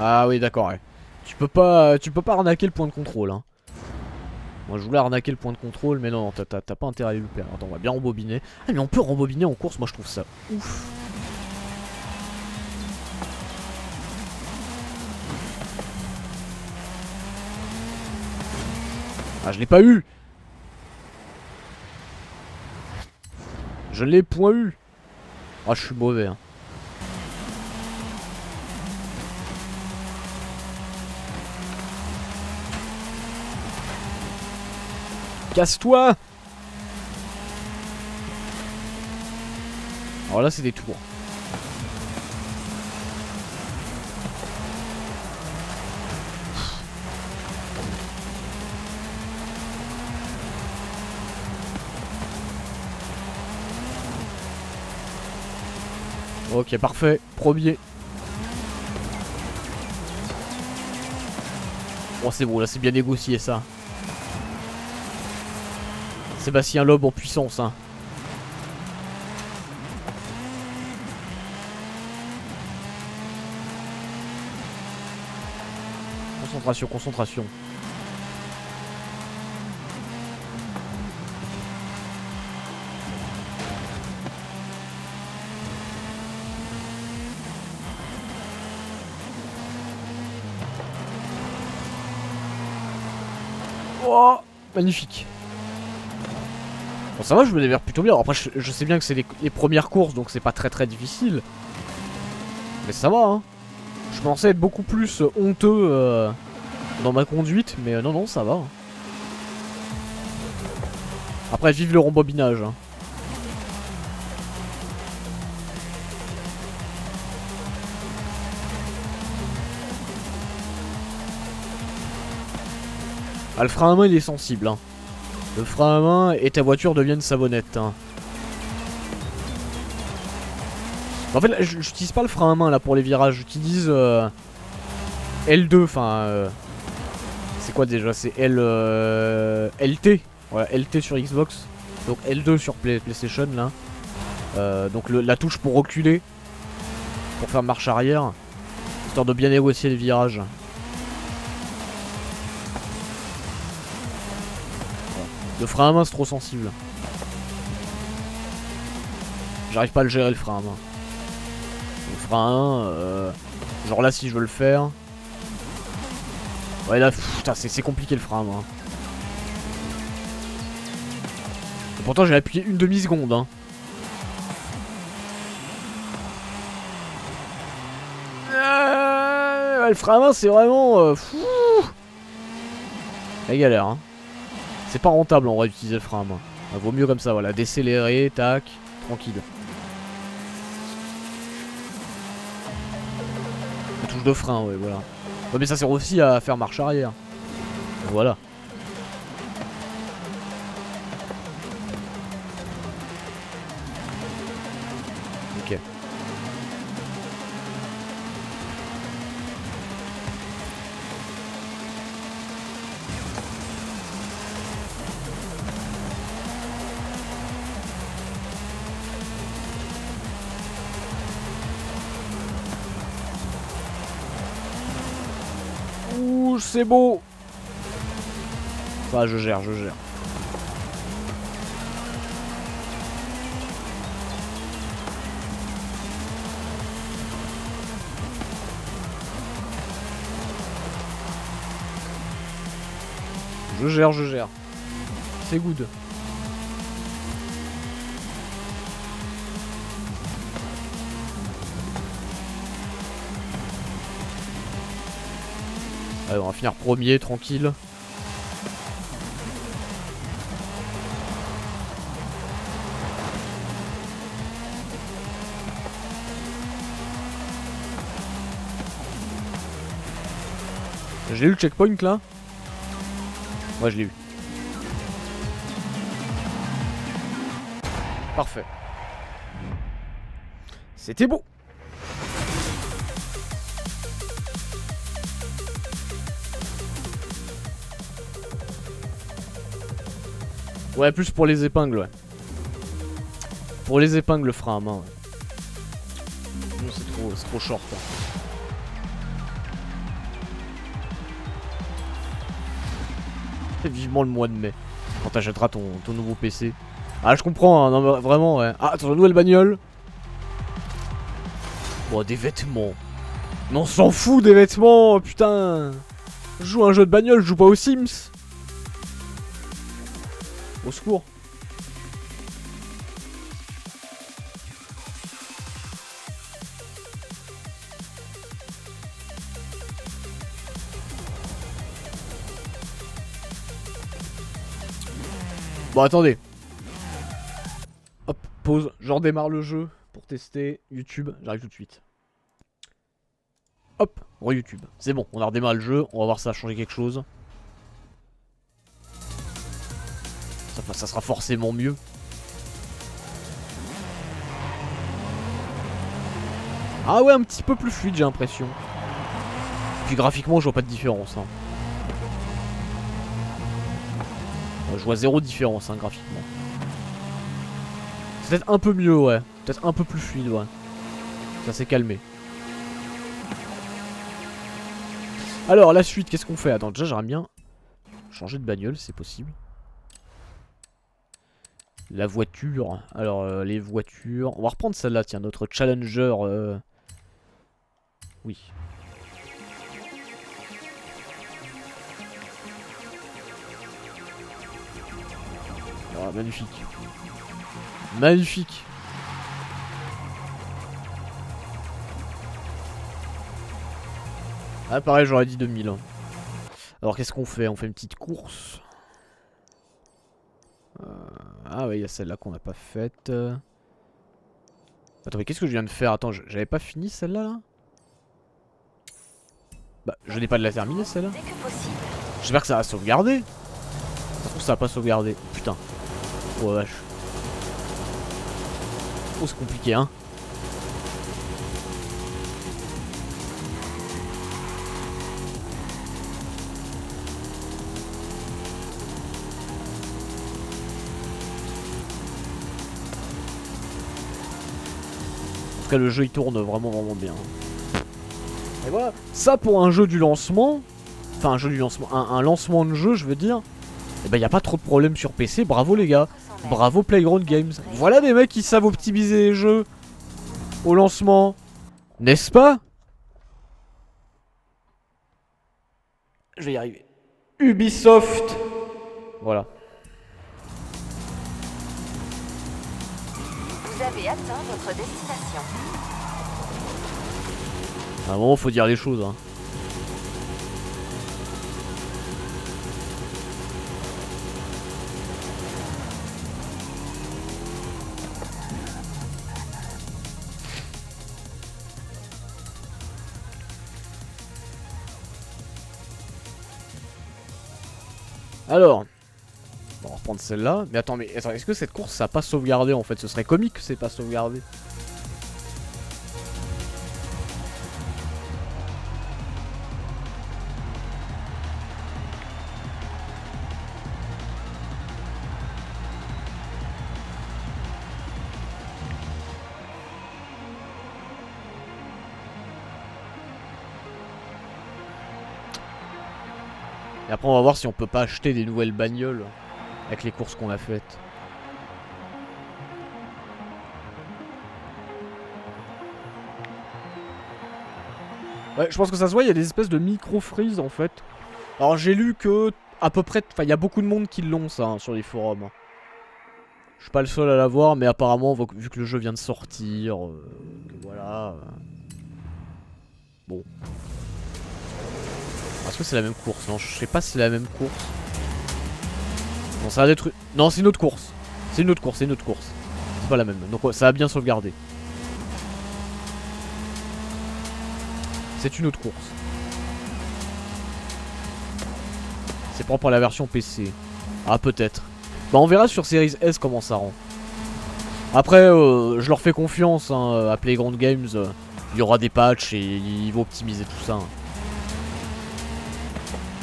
Ah oui d'accord, ouais. Tu peux pas arnaquer le point de contrôle, hein. Moi je voulais arnaquer le point de contrôle, mais non, t'as pas intérêt à les louper. Attends, on va bien rembobiner. Ah mais on peut rembobiner en course, moi je trouve ça ouf. Ah je l'ai pas eu. Je ne l'ai point eu. Ah je suis mauvais, hein. Casse-toi. Alors là, c'est des tours. Ok, parfait. Premier. Bon, c'est bon, là, c'est bien négocié, ça. Sébastien Loeb en puissance, hein. Concentration, concentration. Oh, magnifique. Bon, ça va, je me démerde plutôt bien. Après, je sais bien que c'est les premières courses, donc c'est pas très difficile. Mais ça va, hein. Je pensais être beaucoup plus honteux dans ma conduite, mais non, non, ça va. Après, vive le rembobinage. Hein. Ah, le frein à main, il est sensible. Hein. Le frein à main et ta voiture deviennent savonnettes. Hein. En fait, j'utilise pas le frein à main là pour les virages. J'utilise L2. Enfin, c'est quoi déjà? C'est LT. Voilà, LT sur Xbox. Donc L2 sur PlayStation là. Donc la touche pour reculer. Pour faire marche arrière. Histoire de bien négocier les virages. Le frein à main c'est trop sensible. J'arrive pas à le gérer le frein à main. Le frein, genre là si je veux le faire. Ouais là, putain c'est compliqué le frein à main. Et pourtant j'ai appuyé une demi-seconde. Hein. Ouais, le frein à main c'est vraiment... la galère hein. C'est pas rentable en vrai d'utiliser le frein à main. Vaut mieux comme ça, voilà, décélérer, tac, tranquille. La touche de frein, ouais, voilà. Ouais, mais ça sert aussi à faire marche arrière. Voilà. Ok. Ouh, c'est beau. Ça, je gère, je gère. Je gère, je gère. C'est good. Allez, on va finir premier, tranquille. J'ai eu le checkpoint là? Ouais, je l'ai eu. Parfait. C'était beau. Ouais, plus pour les épingles, ouais. Pour les épingles, le frein à main, ouais. C'est trop short, hein. Vivement le mois de mai, quand t'achèteras ton nouveau PC. Ah, je comprends, hein, non, mais vraiment, ouais. Ah, attends, nouvelle bagnole. Bon, des vêtements. Mais on s'en fout des vêtements, putain. Je joue à un jeu de bagnole, je joue pas aux Sims. Au secours. Bon, attendez. Hop, pause. Je redémarre le jeu pour tester. tester YouTube, j'arrive tout de suite. Hop, re-YouTube. C'est bon, on a redémarré le jeu, on va voir si ça a changé quelque chose. Ça sera forcément mieux. Ah ouais, un petit peu plus fluide, j'ai l'impression. Puis graphiquement, je vois pas de différence. Hein. Je vois zéro différence, hein, graphiquement. C'est peut-être un peu mieux, ouais. Peut-être un peu plus fluide, ouais. Ça s'est calmé. Alors, la suite, qu'est-ce qu'on fait? Attends, déjà, j'aimerais bien changer de bagnole, c'est possible. La voiture. Alors, les voitures. On va reprendre celle-là, tiens, notre Challenger. Oui. Oh, magnifique. Magnifique. Ah, pareil, j'aurais dit 2000. Hein. Alors, qu'est-ce qu'on fait? On fait une petite course. Ah ouais, il y a celle-là qu'on n'a pas faite. Attends, mais qu'est-ce que je viens de faire? Attends, j'avais pas fini celle-là, là? Bah, je n'ai pas de la terminer, celle-là. J'espère que ça va sauvegarder. Ça se trouve, ça va pas sauvegarder. Putain. Oh vache. Oh, c'est compliqué, hein. En tout cas, le jeu il tourne vraiment bien. Et voilà, ça pour un jeu du lancement, enfin un jeu du lancement, un lancement de jeu, je veux dire, et ben y a pas trop de problèmes sur PC, bravo les gars, bravo Playground Games. Voilà des mecs qui savent optimiser les jeux au lancement, n'est-ce pas? Je vais y arriver. Ubisoft. Voilà. Vous avez atteint votre destination. À un moment, faut dire les choses. Hein. Alors, on va reprendre celle-là. Mais attends, est-ce que cette course, ça n'a pas sauvegardé en fait? Ce serait comique que c'est pas sauvegardé. Et après on va voir si on peut pas acheter des nouvelles bagnoles avec les courses qu'on a faites. Ouais, je pense que ça se voit, il y a des espèces de micro-freeze en fait. Alors j'ai lu que à peu près, enfin il y a beaucoup de monde qui l'ont ça hein, sur les forums. Je suis pas le seul à l'avoir, mais apparemment vu que le jeu vient de sortir, que voilà. Bon. Est-ce que c'est la même course? Non, je sais pas si c'est la même course. Non, ça a des trucs. Non, c'est une autre course. C'est une autre course, c'est une autre course. C'est pas la même. Donc, ouais, ça a bien sauvegardé. C'est une autre course. C'est propre à la version PC. Ah, peut-être. Bah, on verra sur Series S comment ça rend. Après, je leur fais confiance hein, à Playground Games. Il y aura des patchs et ils vont optimiser tout ça. Hein.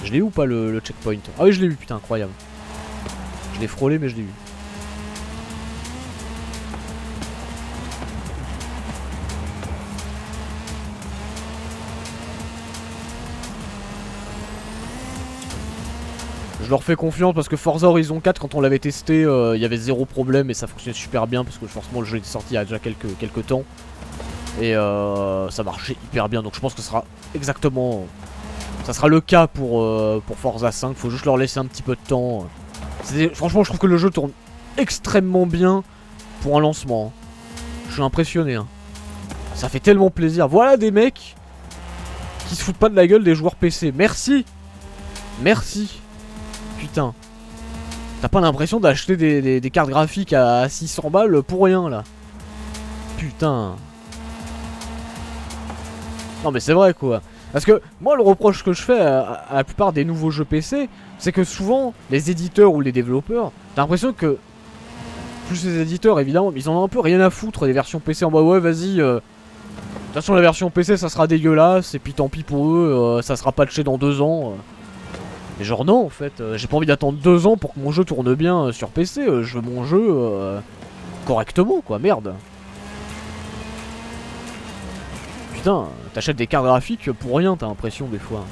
Je l'ai eu ou pas le checkpoint? Ah oui je l'ai eu, putain incroyable. Je l'ai frôlé mais je l'ai eu. Je leur fais confiance parce que Forza Horizon 4 quand on l'avait testé il y avait zéro problème et ça fonctionnait super bien parce que forcément le jeu est sorti il y a déjà quelques temps. Et ça marchait hyper bien donc je pense que ce sera exactement... Ça sera le cas pour Forza 5, faut juste leur laisser un petit peu de temps. Franchement je trouve que le jeu tourne extrêmement bien pour un lancement. Je suis impressionné. Hein. Ça fait tellement plaisir. Voilà des mecs qui se foutent pas de la gueule des joueurs PC. Merci. Merci. Putain. T'as pas l'impression d'acheter des cartes graphiques à 600 balles pour rien là. putain. Non mais c'est vrai quoi. Parce que moi le reproche que je fais à la plupart des nouveaux jeux PC, c'est que souvent les éditeurs ou les développeurs, t'as l'impression que plus les éditeurs évidemment, ils en ont un peu rien à foutre des versions PC en bas ouais vas-y. De toute façon la version PC ça sera dégueulasse et puis tant pis pour eux, ça sera patché dans 2 ans. Mais genre non en fait, j'ai pas envie d'attendre 2 ans pour que mon jeu tourne bien sur PC, je veux mon jeu correctement quoi, merde. Putain, t'achètes des cartes graphiques pour rien, t'as l'impression des fois.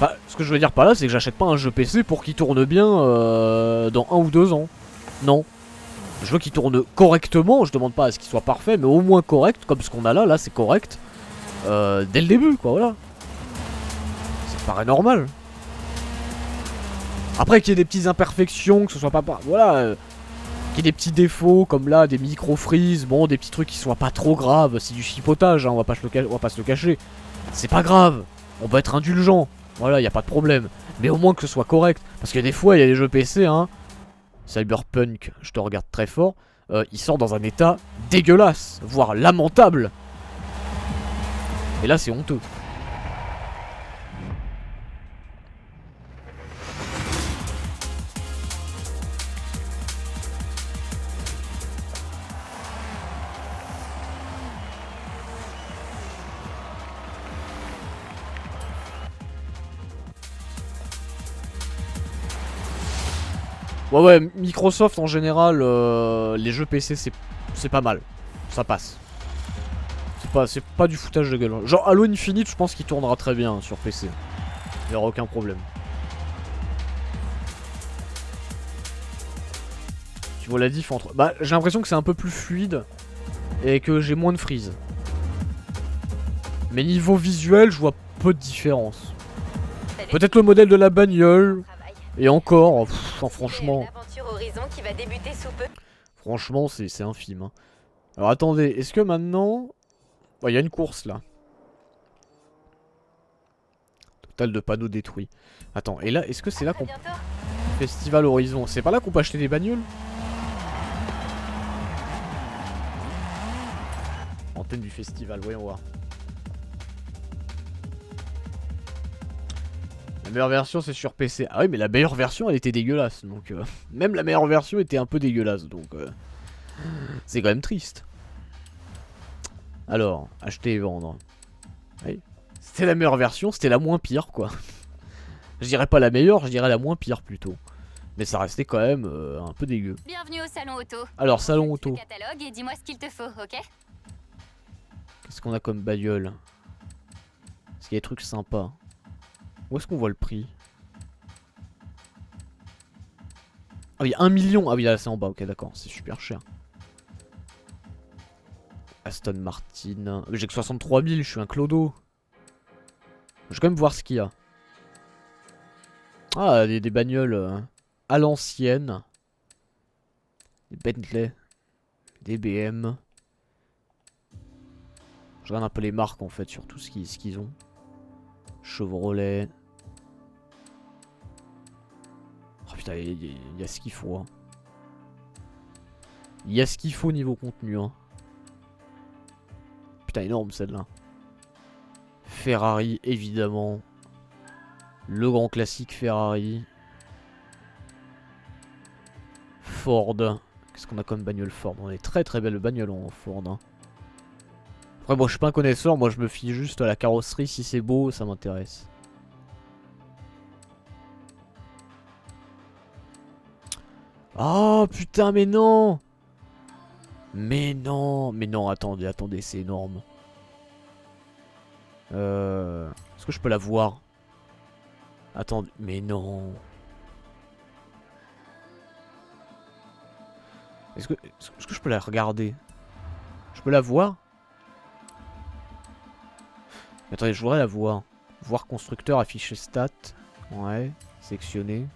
Bah, ce que je veux dire par là, c'est que j'achète pas un jeu PC pour qu'il tourne bien dans 1 ou 2 ans. Non. Je veux qu'il tourne correctement, je demande pas à ce qu'il soit parfait, mais au moins correct, comme ce qu'on a là c'est correct. Dès le début, quoi, voilà. Ça paraît normal. Après qu'il y ait des petites imperfections, que ce soit pas... Voilà... qu'il y ait des petits défauts comme là, des micro-freeze, bon, des petits trucs qui soient pas trop graves, c'est du chipotage, hein, on va pas se le cacher. C'est pas grave, on va être indulgent, voilà, y a pas de problème. Mais au moins que ce soit correct, parce que des fois, il y a des jeux PC, hein, Cyberpunk, je te regarde très fort, il sort dans un état dégueulasse, voire lamentable. Et là, c'est honteux. Ouais, Microsoft en général, les jeux PC c'est pas mal, ça passe. C'est pas du foutage de gueule. Genre Halo Infinite, je pense qu'il tournera très bien sur PC. Il y aura aucun problème. Tu vois la diff entre... Bah j'ai l'impression que c'est un peu plus fluide et que j'ai moins de freeze. Mais niveau visuel, je vois peu de différence. Peut-être le modèle de la bagnole. Et encore, franchement... Qui va débuter sous peu. Franchement, c'est infime. Hein. Alors attendez, est-ce que maintenant... Il y a une course là. Total de panneaux détruits. Attends, et là, est-ce que c'est là qu'on... Festival Horizon. C'est pas là qu'on peut acheter des bagnoles? Antenne du festival, voyons voir. La meilleure version c'est sur PC. Ah oui mais la meilleure version elle était dégueulasse. Donc même la meilleure version était un peu dégueulasse. Donc c'est quand même triste. Alors, acheter et vendre. Oui. C'était la meilleure version, c'était la moins pire quoi. Je dirais pas la meilleure, je dirais la moins pire plutôt. Mais ça restait quand même un peu dégueu. Bienvenue au salon auto. Alors salon auto. Le catalogue et dis-moi ce qu'il te faut, ok? Qu'est-ce qu'on a comme bagnole? Est-ce qu'il y a des trucs sympas? Où est-ce qu'on voit le prix? Ah oui, 1 million. Ah oui, là c'est en bas, ok d'accord, c'est super cher. Aston Martin. J'ai que 63 000, je suis un clodo. Je vais quand même voir ce qu'il y a. Ah, des bagnoles à l'ancienne. Des Bentley. Des BM. Je regarde un peu les marques en fait sur tout ce qu'ils ont. Chevrolet. Oh putain, il y a ce qu'il faut. Hein. Il y a ce qu'il faut niveau contenu. Hein. Putain, énorme celle-là. Ferrari, évidemment. Le grand classique Ferrari. Ford. Qu'est-ce qu'on a comme bagnole Ford? On a des très très belles bagnoles en Ford. Hein. Après, moi je suis pas un connaisseur, moi je me fie juste à la carrosserie. Si c'est beau, ça m'intéresse. Oh putain, mais non! Mais non, attendez, c'est énorme. Est-ce que je peux la voir? Attendez, mais non. Est-ce que je peux la regarder? Je peux la voir? Attendez, je voudrais la voir. Voir constructeur, afficher stats. Ouais, sélectionner.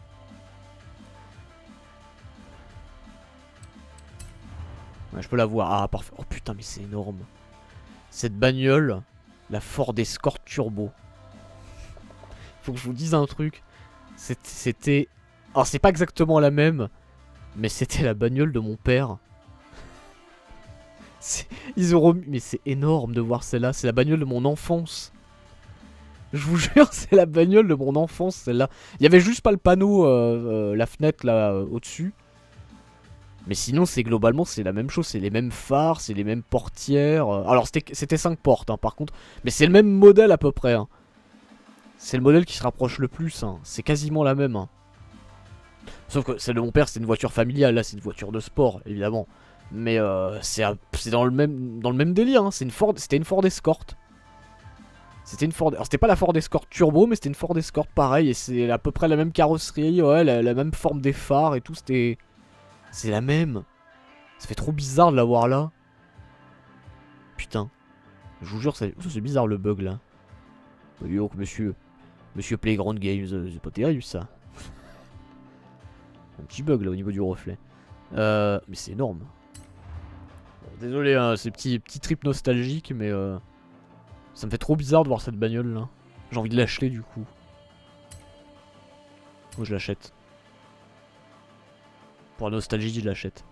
Ouais, je peux la voir. Ah, parfait. Oh putain, mais c'est énorme. Cette bagnole, la Ford Escort Turbo. Faut que je vous dise un truc. C'était... Alors, c'est pas exactement la même, mais c'était la bagnole de mon père. Ils ont remis... Mais c'est énorme de voir celle-là. C'est la bagnole de mon enfance. Je vous jure, c'est la bagnole de mon enfance, celle-là. Il y avait juste pas le panneau, la fenêtre là au-dessus. Mais sinon, c'est globalement, c'est la même chose. C'est les mêmes phares, c'est les mêmes portières. Alors, c'était 5 portes, hein, par contre. Mais c'est le même modèle à peu près. Hein. C'est le modèle qui se rapproche le plus. Hein. C'est quasiment la même. Hein. Sauf que celle de mon père, c'est une voiture familiale. Là, c'est une voiture de sport, évidemment. Mais c'est dans le même délire. Hein. C'était une Ford Escort. C'était une Ford... Alors c'était pas la Ford Escort Turbo, mais c'était une Ford Escort pareil. Et c'est à peu près la même carrosserie, ouais, la même forme des phares et tout. C'est la même. Ça fait trop bizarre de l'avoir là. Putain. Je vous jure, c'est bizarre le bug là. Donc monsieur Playground Games, c'est pas terrible ça. Un petit bug là au niveau du reflet. Mais c'est énorme. Bon, désolé, hein, c'est petit trip nostalgique, mais ça me fait trop bizarre de voir cette bagnole là. J'ai envie de l'acheter du coup. Oh, je l'achète. Pour la nostalgie, je l'achète.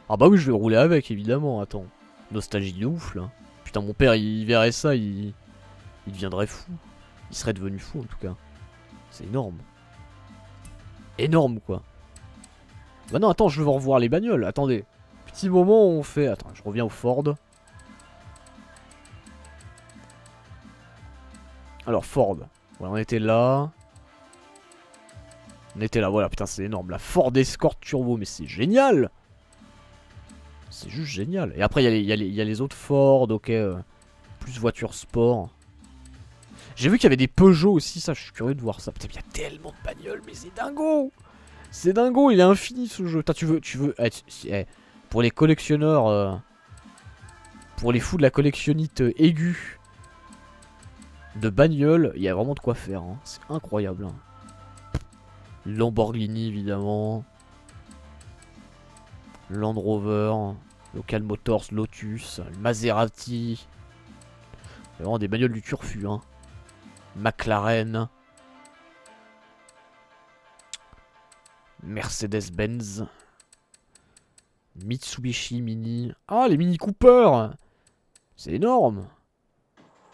Ah bah oui, je vais rouler avec, évidemment, attends. Nostalgie de ouf, là. Putain, mon père, il verrait ça, il deviendrait fou. Il serait devenu fou, en tout cas. C'est énorme. Énorme, quoi. Bah non, attends, je veux revoir les bagnoles, attendez. Petit moment où on fait... Attends, je reviens au Ford. Alors, Ford. Voilà, on était là. On était là, voilà, putain, c'est énorme. La Ford Escort Turbo, mais c'est génial! C'est juste génial. Et après, il y a les autres Ford, ok. Plus voiture sport. J'ai vu qu'il y avait des Peugeot aussi, ça, je suis curieux de voir ça. Putain, il y a tellement de bagnoles, mais c'est dingo! C'est dingo, il est infini ce jeu. Putain, tu veux... pour les collectionneurs... pour les fous de la collectionnite aiguë de bagnoles, il y a vraiment de quoi faire. Hein. C'est incroyable. Hein. Lamborghini, évidemment. Land Rover, Local Motors, Lotus, Maserati. C'est vraiment des bagnoles du turfu, hein. McLaren. Mercedes-Benz. Mitsubishi Mini. Ah, les Mini Cooper. C'est énorme.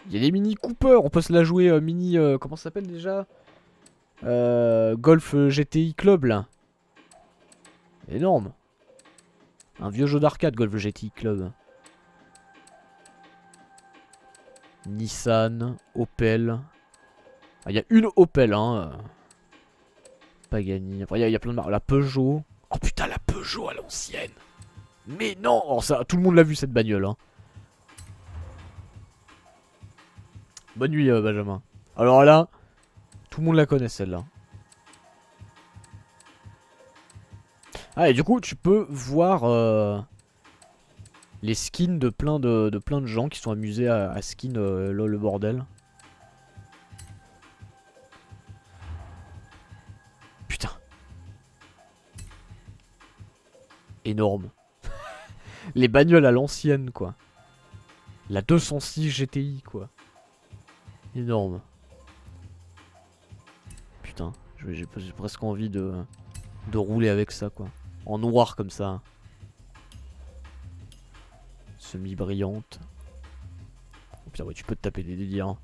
Il y a des Mini Cooper. On peut se la jouer Mini... comment ça s'appelle déjà Golf GTI Club, là. Énorme. Un vieux jeu d'arcade, Golf GTI Club. Nissan, Opel. Ah, il y a une Opel, hein. Pagani. Enfin, il y a plein de marques. La Peugeot. Oh putain, la Peugeot à l'ancienne. Mais non, oh, ça, tout le monde l'a vu cette bagnole. Hein. Bonne nuit, Benjamin. Alors là, tout le monde la connaît celle-là. Ah, et du coup, tu peux voir les skins de plein de gens qui sont amusés à skin le bordel. Putain. Énorme. Les bagnoles à l'ancienne, quoi. La 206 GTI, quoi. Énorme. Putain, j'ai presque envie de rouler avec ça, quoi. En noir comme ça. Semi-brillante. Oh putain, ouais, tu peux te taper des délires.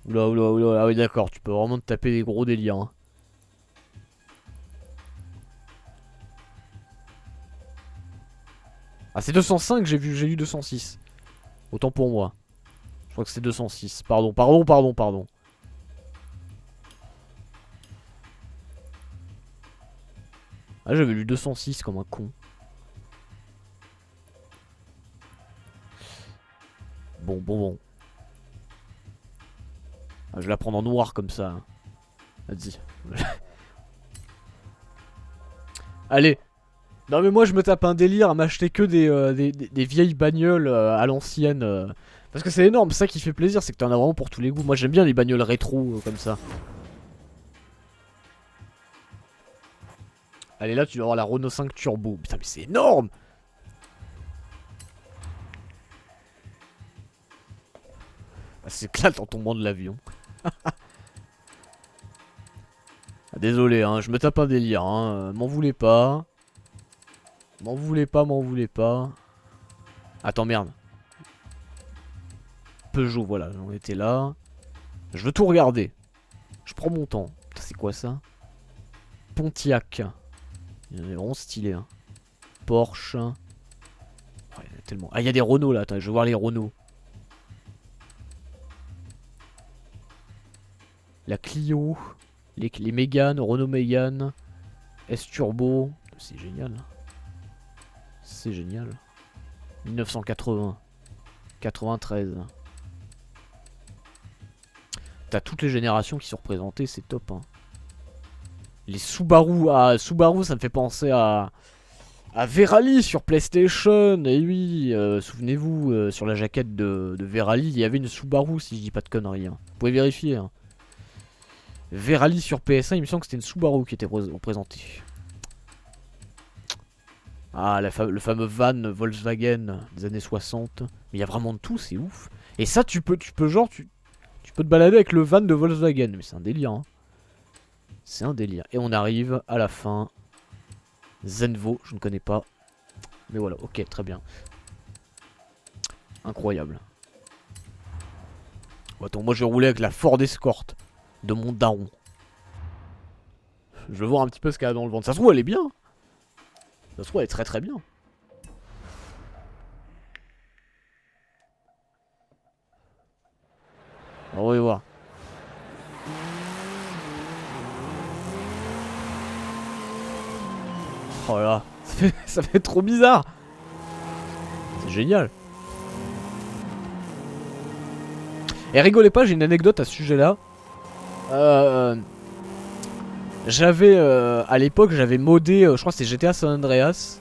Oula, oula, oula. Ah oui, d'accord, tu peux vraiment te taper des gros délires. Hein. Ah, c'est 205, j'ai eu 206. Autant pour moi. Je crois que c'est 206. Pardon. Ah, j'avais lu 206 comme un con. Bon. Ah, je vais la prendre en noir comme ça. Hein. Vas-y. Allez. Non mais moi je me tape un délire à m'acheter que des vieilles bagnoles à l'ancienne. Parce que c'est énorme, ça qui fait plaisir, c'est que t'en as vraiment pour tous les goûts. Moi j'aime bien les bagnoles rétro comme ça. Allez, là, tu dois avoir la Renault 5 Turbo. Putain, mais c'est énorme! Ah, c'est éclate en tombant de l'avion. Ah, désolé, hein, je me tape un délire. Hein. M'en voulez pas. M'en voulez pas, m'en voulez pas. Attends, merde. Peugeot, voilà, on était là. Je veux tout regarder. Je prends mon temps. C'est quoi ça? Pontiac. Il est vraiment stylé. Hein. Porsche. Ouais, il y a tellement... Ah, il y a des Renault là. Attends, je veux voir les Renault. La Clio. Les Mégane. Renault Mégane. S-Turbo. C'est génial. C'est génial. 1980. 93. T'as toutes les générations qui sont représentées, c'est top. Hein. Les Subaru, Subaru, ça me fait penser à Verali sur PlayStation. Et oui, souvenez-vous, sur la jaquette de Verali, il y avait une Subaru, si je dis pas de conneries. Hein. Vous pouvez vérifier. Hein. Verali sur PS1, il me semble que c'était une Subaru qui était représentée. Ah, le fameux van Volkswagen des années 60. Mais il y a vraiment de tout, c'est ouf. Et ça, tu peux genre, tu peux te balader avec le van de Volkswagen. Mais c'est un délire, hein. C'est un délire. Et on arrive à la fin. Zenvo, je ne connais pas. Mais voilà, ok, très bien. Incroyable. Bon, attends, moi je vais rouler avec la Ford Escort de mon daron. Je veux voir un petit peu ce qu'elle a dans le ventre. Ça se trouve, elle est bien. Ça se trouve, elle est très très bien. On va voir. Oh là là, ça fait trop bizarre. C'est génial. Et rigolez pas, j'ai une anecdote à ce sujet-là. J'avais, à l'époque, j'avais modé, je crois que c'était GTA San Andreas.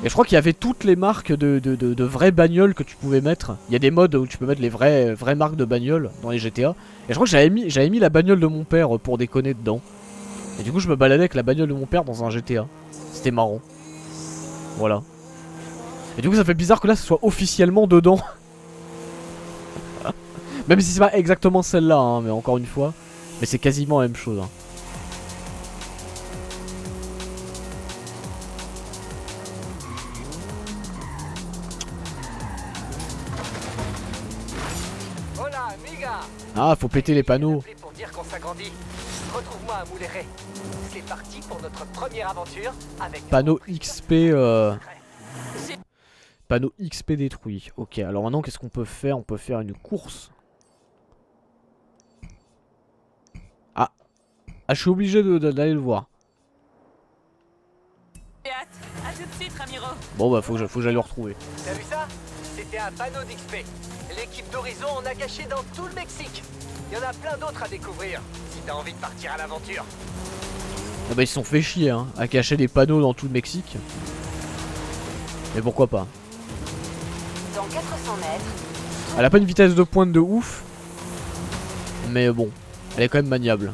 Et je crois qu'il y avait toutes les marques de vraies bagnoles que tu pouvais mettre. Il y a des modes où tu peux mettre les vraies marques de bagnoles dans les GTA. Et je crois que j'avais mis la bagnole de mon père pour déconner dedans. Et du coup, je me baladais avec la bagnole de mon père dans un GTA. C'était marrant. Voilà. Et du coup, ça fait bizarre que là, ce soit officiellement dedans. Même si c'est pas exactement celle-là, hein, mais encore une fois. Mais c'est quasiment la même chose. Hein. Ah, faut péter les panneaux. Pour dire qu'on s'agrandit. Retrouve-moi à Mouleret. C'est parti pour notre première aventure avec panneau XP panneau XP détruit. Ok, alors maintenant qu'est-ce qu'on peut faire? On peut faire une course. Ah, je suis obligé d'aller le voir. À tout de suite, Ramiro. Bon bah faut que j'aille le retrouver. T'as vu ça? C'était un panneau d'XP. L'équipe d'Horizon en a caché dans tout le Mexique. Il y en a plein d'autres à découvrir, si t'as envie de partir à l'aventure. Ah bah ils se sont fait chier hein, à cacher des panneaux dans tout le Mexique. Mais pourquoi pas. Dans 400 mètres. Elle a pas une vitesse de pointe de ouf. Mais bon, elle est quand même maniable.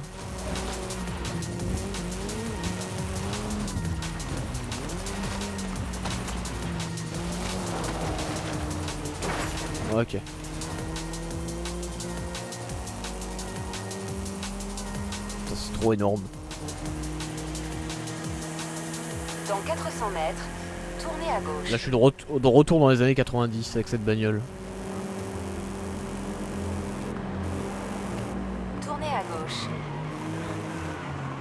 Ok. C'est trop énorme. Dans 400 mètres, tournez à gauche. Là je suis de retour dans les années 90 avec cette bagnole. Tournez à gauche.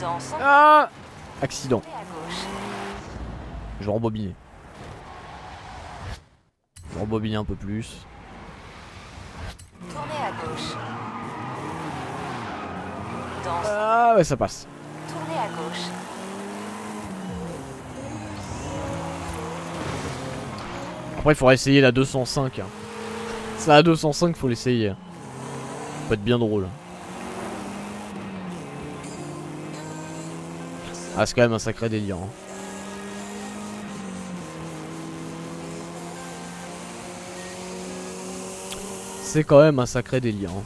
Dans 100 mètres, Ah, accident. tournez à gauche. Je vais rembobiner. Je vais rembobiner un peu plus. Tournez à gauche. Dans Ah ouais, ça passe. tournez à gauche. Après il faudra essayer la 205 hein. C'est la 205, faut l'essayer. Ça peut être bien drôle. Ah c'est quand même un sacré délire hein. C'est quand même un sacré délire hein.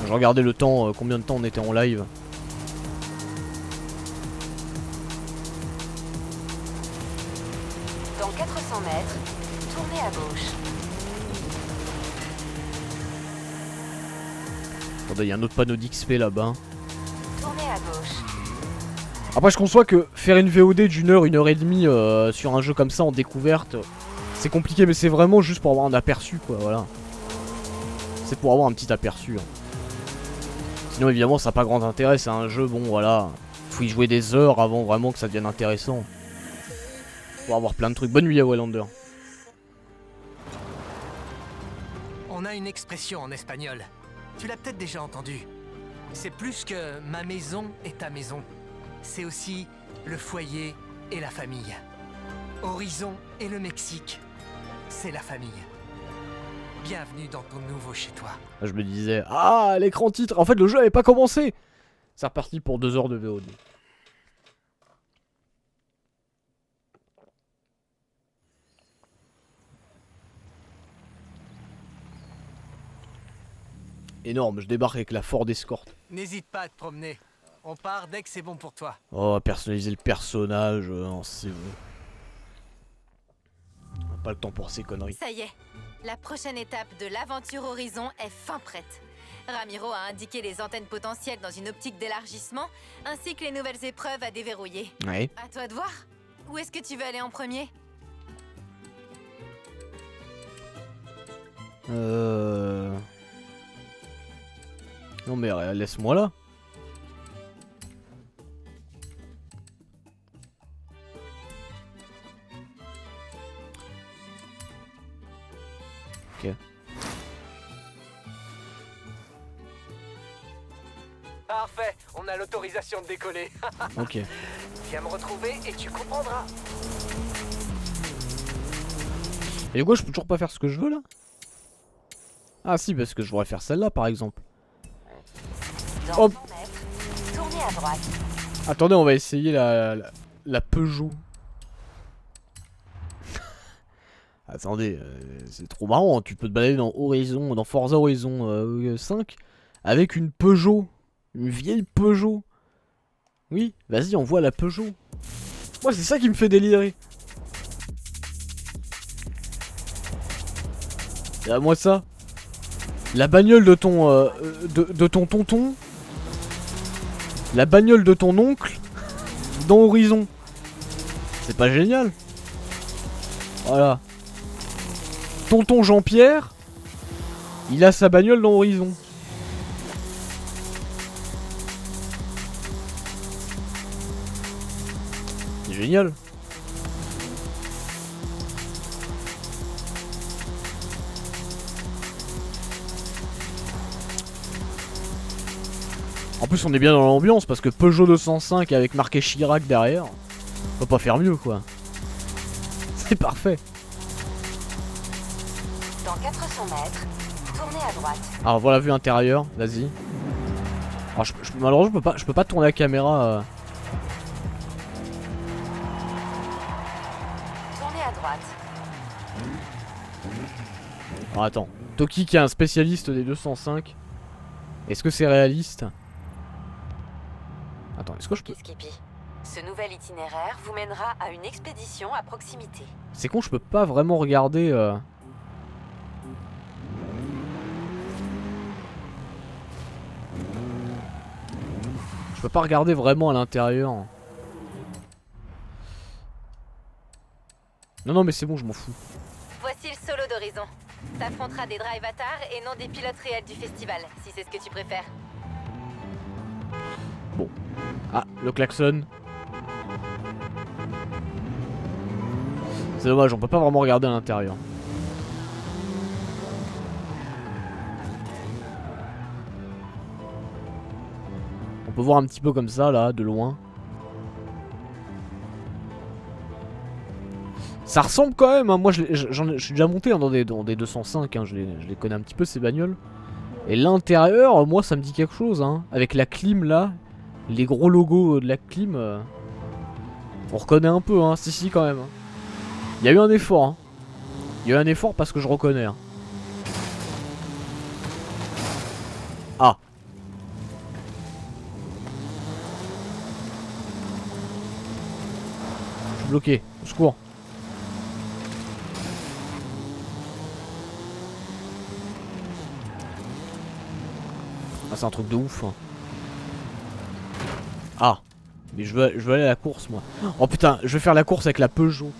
Je regardais le temps, combien de temps on était en live. Dans 400 mètres, tournez à gauche. Attendez, il y a un autre panneau d'XP là-bas. Tournez à gauche. Après, je conçois que faire une VOD d'une heure, 1h30 sur un jeu comme ça en découverte, c'est compliqué, mais c'est vraiment juste pour avoir un aperçu, quoi, voilà. C'est pour avoir un petit aperçu. Hein. Sinon, évidemment, ça n'a pas grand intérêt, c'est un jeu, bon, voilà. Faut y jouer des heures avant vraiment que ça devienne intéressant. Pour avoir plein de trucs. Bonne nuit à Wallander. On a une expression en espagnol. Tu l'as peut-être déjà entendue. C'est plus que ma maison est ta maison. C'est aussi le foyer et la famille. Horizon et le Mexique, c'est la famille. Bienvenue dans ton nouveau chez toi. Je me disais, ah, l'écran titre. En fait, le jeu avait pas commencé. C'est reparti pour 2 heures de VOD. Énorme, je débarque avec la Ford Escort. N'hésite pas à te promener. On part dès que c'est bon pour toi. Oh, personnaliser le personnage, c'est bon. On n'a pas le temps pour ces conneries. Ça y est, la prochaine étape de l'aventure Horizon est fin prête. Ramiro a indiqué les antennes potentielles dans une optique d'élargissement, ainsi que les nouvelles épreuves à déverrouiller. Ouais. À toi de voir. Où est-ce que tu veux aller en premier? Non mais laisse-moi là. Ok. Parfait, on a l'autorisation de décoller. Ok. Viens me retrouver et tu comprendras. Et du coup, je peux toujours pas faire ce que je veux là? Ah si, parce que je voudrais faire celle-là par exemple. Dans Hop. 100 mètres, tournez à droite. Attendez, on va essayer la Peugeot. Attendez, c'est trop marrant. Tu peux te balader dans Horizon, dans Forza Horizon 5 avec une Peugeot. Une vieille Peugeot. Oui, vas-y, on voit la Peugeot. Moi, c'est ça qui me fait délirer. Et moi ça. La bagnole de ton de ton tonton. La bagnole de ton oncle dans Horizon. C'est pas génial? Voilà. Tonton Jean-Pierre, il a sa bagnole dans Horizon. C'est génial. En plus on est bien dans l'ambiance parce que Peugeot 205 avec marqué Chirac derrière, on peut pas faire mieux quoi. C'est parfait. Dans 400 mètres, tournez à droite. Alors voilà vue intérieure, vas-y. Alors malheureusement je peux pas tourner la caméra. Tournez à droite. Alors attends, Toki qui est un spécialiste des 205. Est-ce que c'est réaliste? Attends, est-ce que je peux... Skippy. Ce nouvel itinéraire vous mènera à une expédition à proximité. C'est con, je peux pas vraiment regarder... Je peux pas regarder vraiment à l'intérieur. Non mais c'est bon, je m'en fous. Voici le solo d'Horizon. T'affronteras des drive avatars et non des pilotes réels du festival, si c'est ce que tu préfères. Bon. Ah, le klaxon. C'est dommage, on peut pas vraiment regarder à l'intérieur. On peut voir un petit peu comme ça, là, de loin. Ça ressemble quand même, hein. Moi je suis déjà monté hein, dans des 205, hein. Je les connais un petit peu ces bagnoles. Et l'intérieur, moi ça me dit quelque chose, hein. Avec la clim là, les gros logos de la clim, on reconnaît un peu, hein. Si quand même. Il y a eu un effort, hein. Il y a eu un effort parce que je reconnais. Hein. Ah, suis bloqué. Au secours. Ah, c'est un truc de ouf. Hein. Ah. Mais je veux aller à la course, moi. Oh putain, je vais faire la course avec la Peugeot.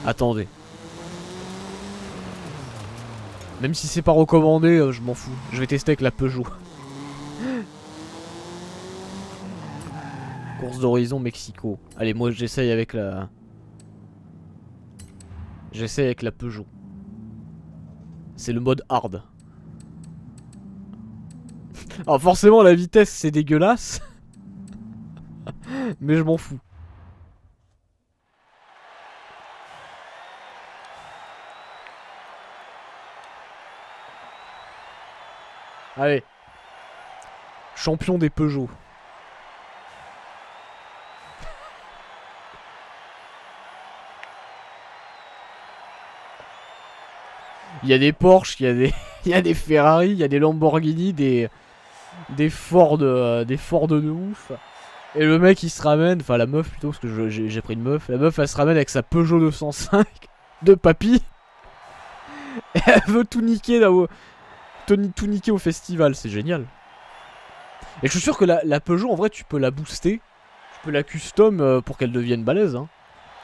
Attendez. Même si c'est pas recommandé, je m'en fous. Je vais tester avec la Peugeot. Course d'horizon Mexico. Allez, moi j'essaye avec la... J'essaye avec la Peugeot. C'est le mode hard. Alors forcément la vitesse c'est dégueulasse. Mais je m'en fous. Allez. Champion des Peugeot. Il y a des Porsche, il y a des Ferrari, il y a des Lamborghini, des Ford de ouf. Et le mec il se ramène, enfin la meuf plutôt, parce que j'ai pris une meuf. La meuf elle se ramène avec sa Peugeot 205 de papy. Et elle veut tout niquer là haut. Tout niquer au festival, c'est génial. Et je suis sûr que la Peugeot en vrai tu peux la booster. Tu peux la custom pour qu'elle devienne balèze. Hein.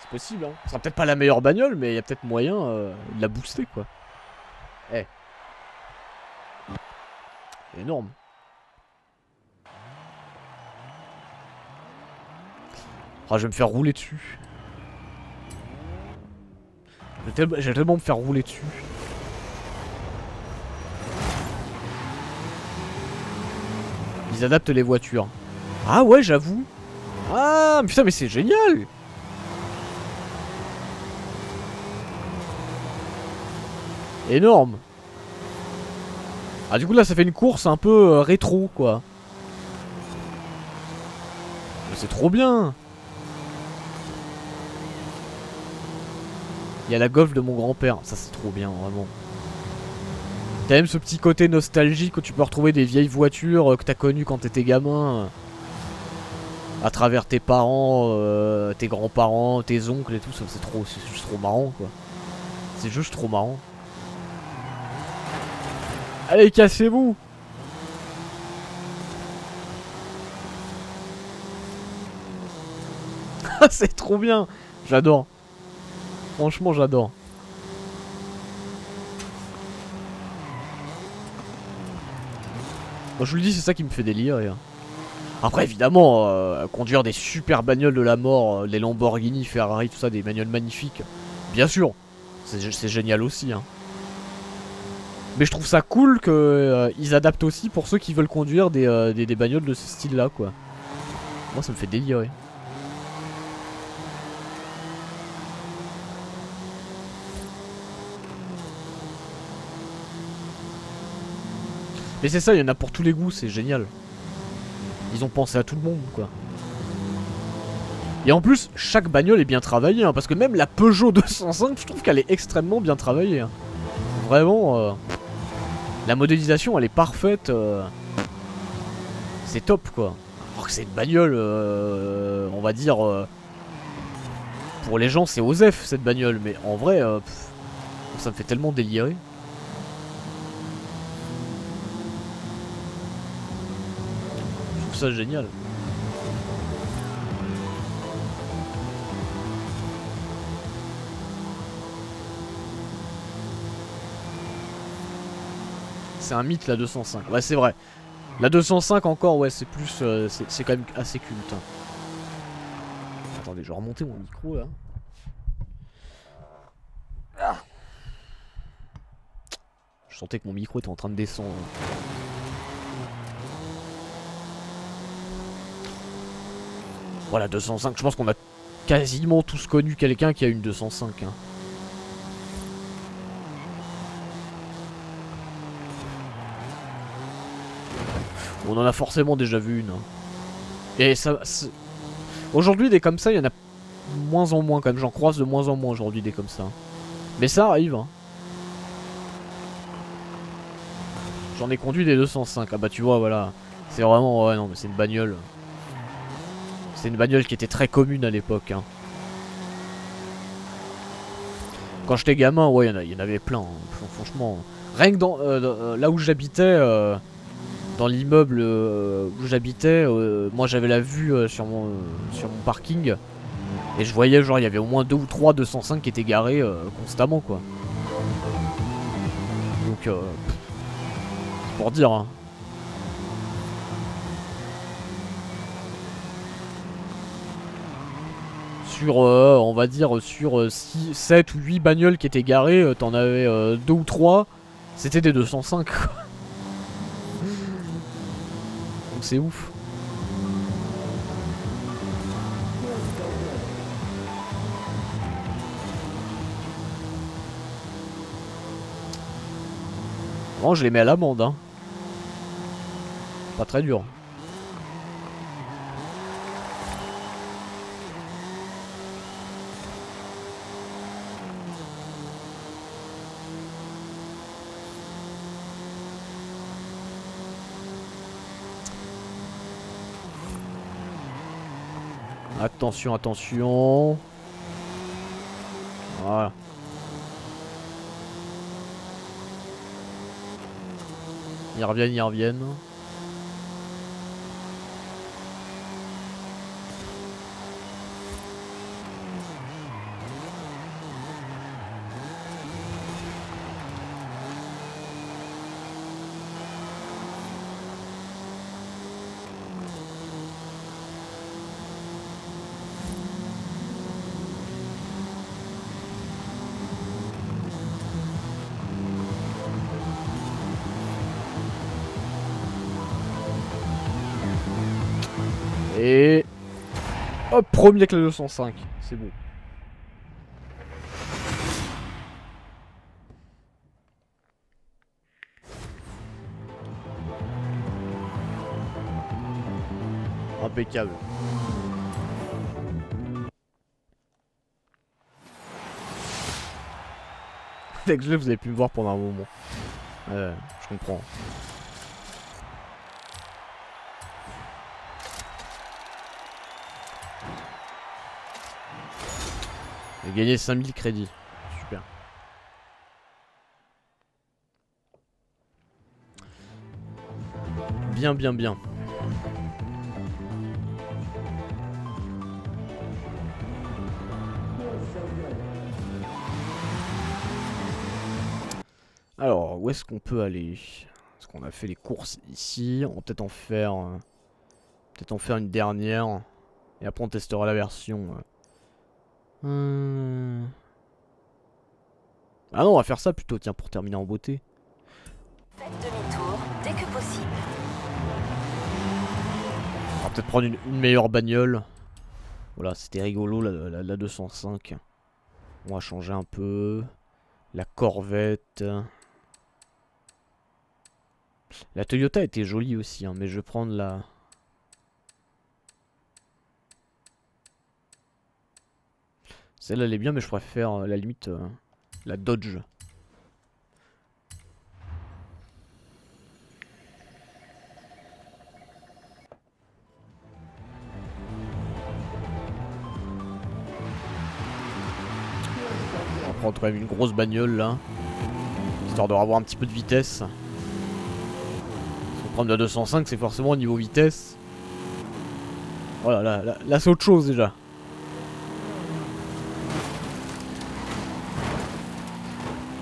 C'est possible. Hein. Ce sera peut-être pas la meilleure bagnole, mais il y a peut-être moyen de la booster quoi. Eh. Énorme. Ah, je vais me faire rouler dessus. Je vais tellement me faire rouler dessus. Ils adaptent les voitures. Ah ouais, j'avoue. Ah putain, mais c'est génial. Énorme. Ah du coup là ça fait une course un peu rétro quoi. C'est trop bien. Il y a la Golf de mon grand-père. Ça c'est trop bien vraiment. T'as même ce petit côté nostalgique où tu peux retrouver des vieilles voitures que t'as connues quand t'étais gamin. À travers tes parents, tes grands-parents, tes oncles et tout. C'est juste trop marrant quoi. C'est juste trop marrant. Allez, cassez-vous! C'est trop bien! J'adore. Franchement, j'adore. Moi, je vous le dis, c'est ça qui me fait délirer. Après, évidemment, conduire des super bagnoles de la mort, les Lamborghini, Ferrari, tout ça, des bagnoles magnifiques. Bien sûr, c'est génial aussi. Hein. Mais je trouve ça cool qu'ils adaptent aussi pour ceux qui veulent conduire des bagnoles de ce style là quoi. Moi ça me fait délirer. Mais c'est ça, il y en a pour tous les goûts, c'est génial. Ils ont pensé à tout le monde quoi. Et en plus, chaque bagnole est bien travaillée, hein, parce que même la Peugeot 205, je trouve qu'elle est extrêmement bien travaillée. Hein. Vraiment... La modélisation elle est parfaite, c'est top quoi. Alors que c'est une bagnole, on va dire, pour les gens c'est OSEF cette bagnole, mais en vrai, ça me fait tellement délirer. Je trouve ça génial. C'est un mythe la 205. Ouais c'est vrai. La 205 encore ouais c'est plus c'est quand même assez culte. Attendez je vais remonter mon micro là. Ah. Je sentais que mon micro était en train de descendre. Voilà 205. Je pense qu'on a quasiment tous connu quelqu'un qui a une 205 hein. On en a forcément déjà vu une. Hein. Et ça... Aujourd'hui, des comme ça, il y en a moins en moins quand même. J'en croise de moins en moins aujourd'hui, des comme ça. Mais ça arrive. Hein. J'en ai conduit des 205. Ah bah tu vois, voilà. C'est vraiment... Ouais, non, mais c'est une bagnole. C'est une bagnole qui était très commune à l'époque. Hein. Quand j'étais gamin, ouais, il y en avait plein. Hein. Franchement, rien que là où j'habitais, dans l'immeuble où j'habitais, moi j'avais la vue sur mon parking. Et je voyais, genre, il y avait au moins 2 ou 3 205 qui étaient garés constamment, quoi. Donc, c'est pour dire, hein. Sur, on va dire, sur 6, 7 ou 8 bagnoles qui étaient garées, t'en avais 2 ou 3, c'était des 205, quoi. Donc c'est ouf. Bon, je les mets à l'amende, hein. Pas très dur. Attention, attention. Voilà. Ils reviennent, ils reviennent. Et... hop, premier avec la 205. C'est bon. Impeccable. Dès que je l'ai, vous avez pu me voir pendant un moment. Je comprends. J'ai gagné 5000 crédits. Super. Bien, bien, bien. Alors, où est-ce qu'on peut aller? Est-ce qu'on a fait les courses ici? On va peut-être en faire... une dernière. Et après on testera la version... Ah non, on va faire ça plutôt, tiens, pour terminer en beauté. Faites demi-tour dès que possible. On va peut-être prendre une meilleure bagnole. Voilà, c'était rigolo la 205. On va changer un peu. La Corvette. La Toyota était jolie aussi, hein, mais je vais prendre la... Celle-là elle est bien, mais je préfère à la limite la Dodge. On va prendre quand même une grosse bagnole là, histoire de revoir un petit peu de vitesse. Si on prend de la 205, c'est forcément au niveau vitesse. Voilà, là c'est autre chose déjà.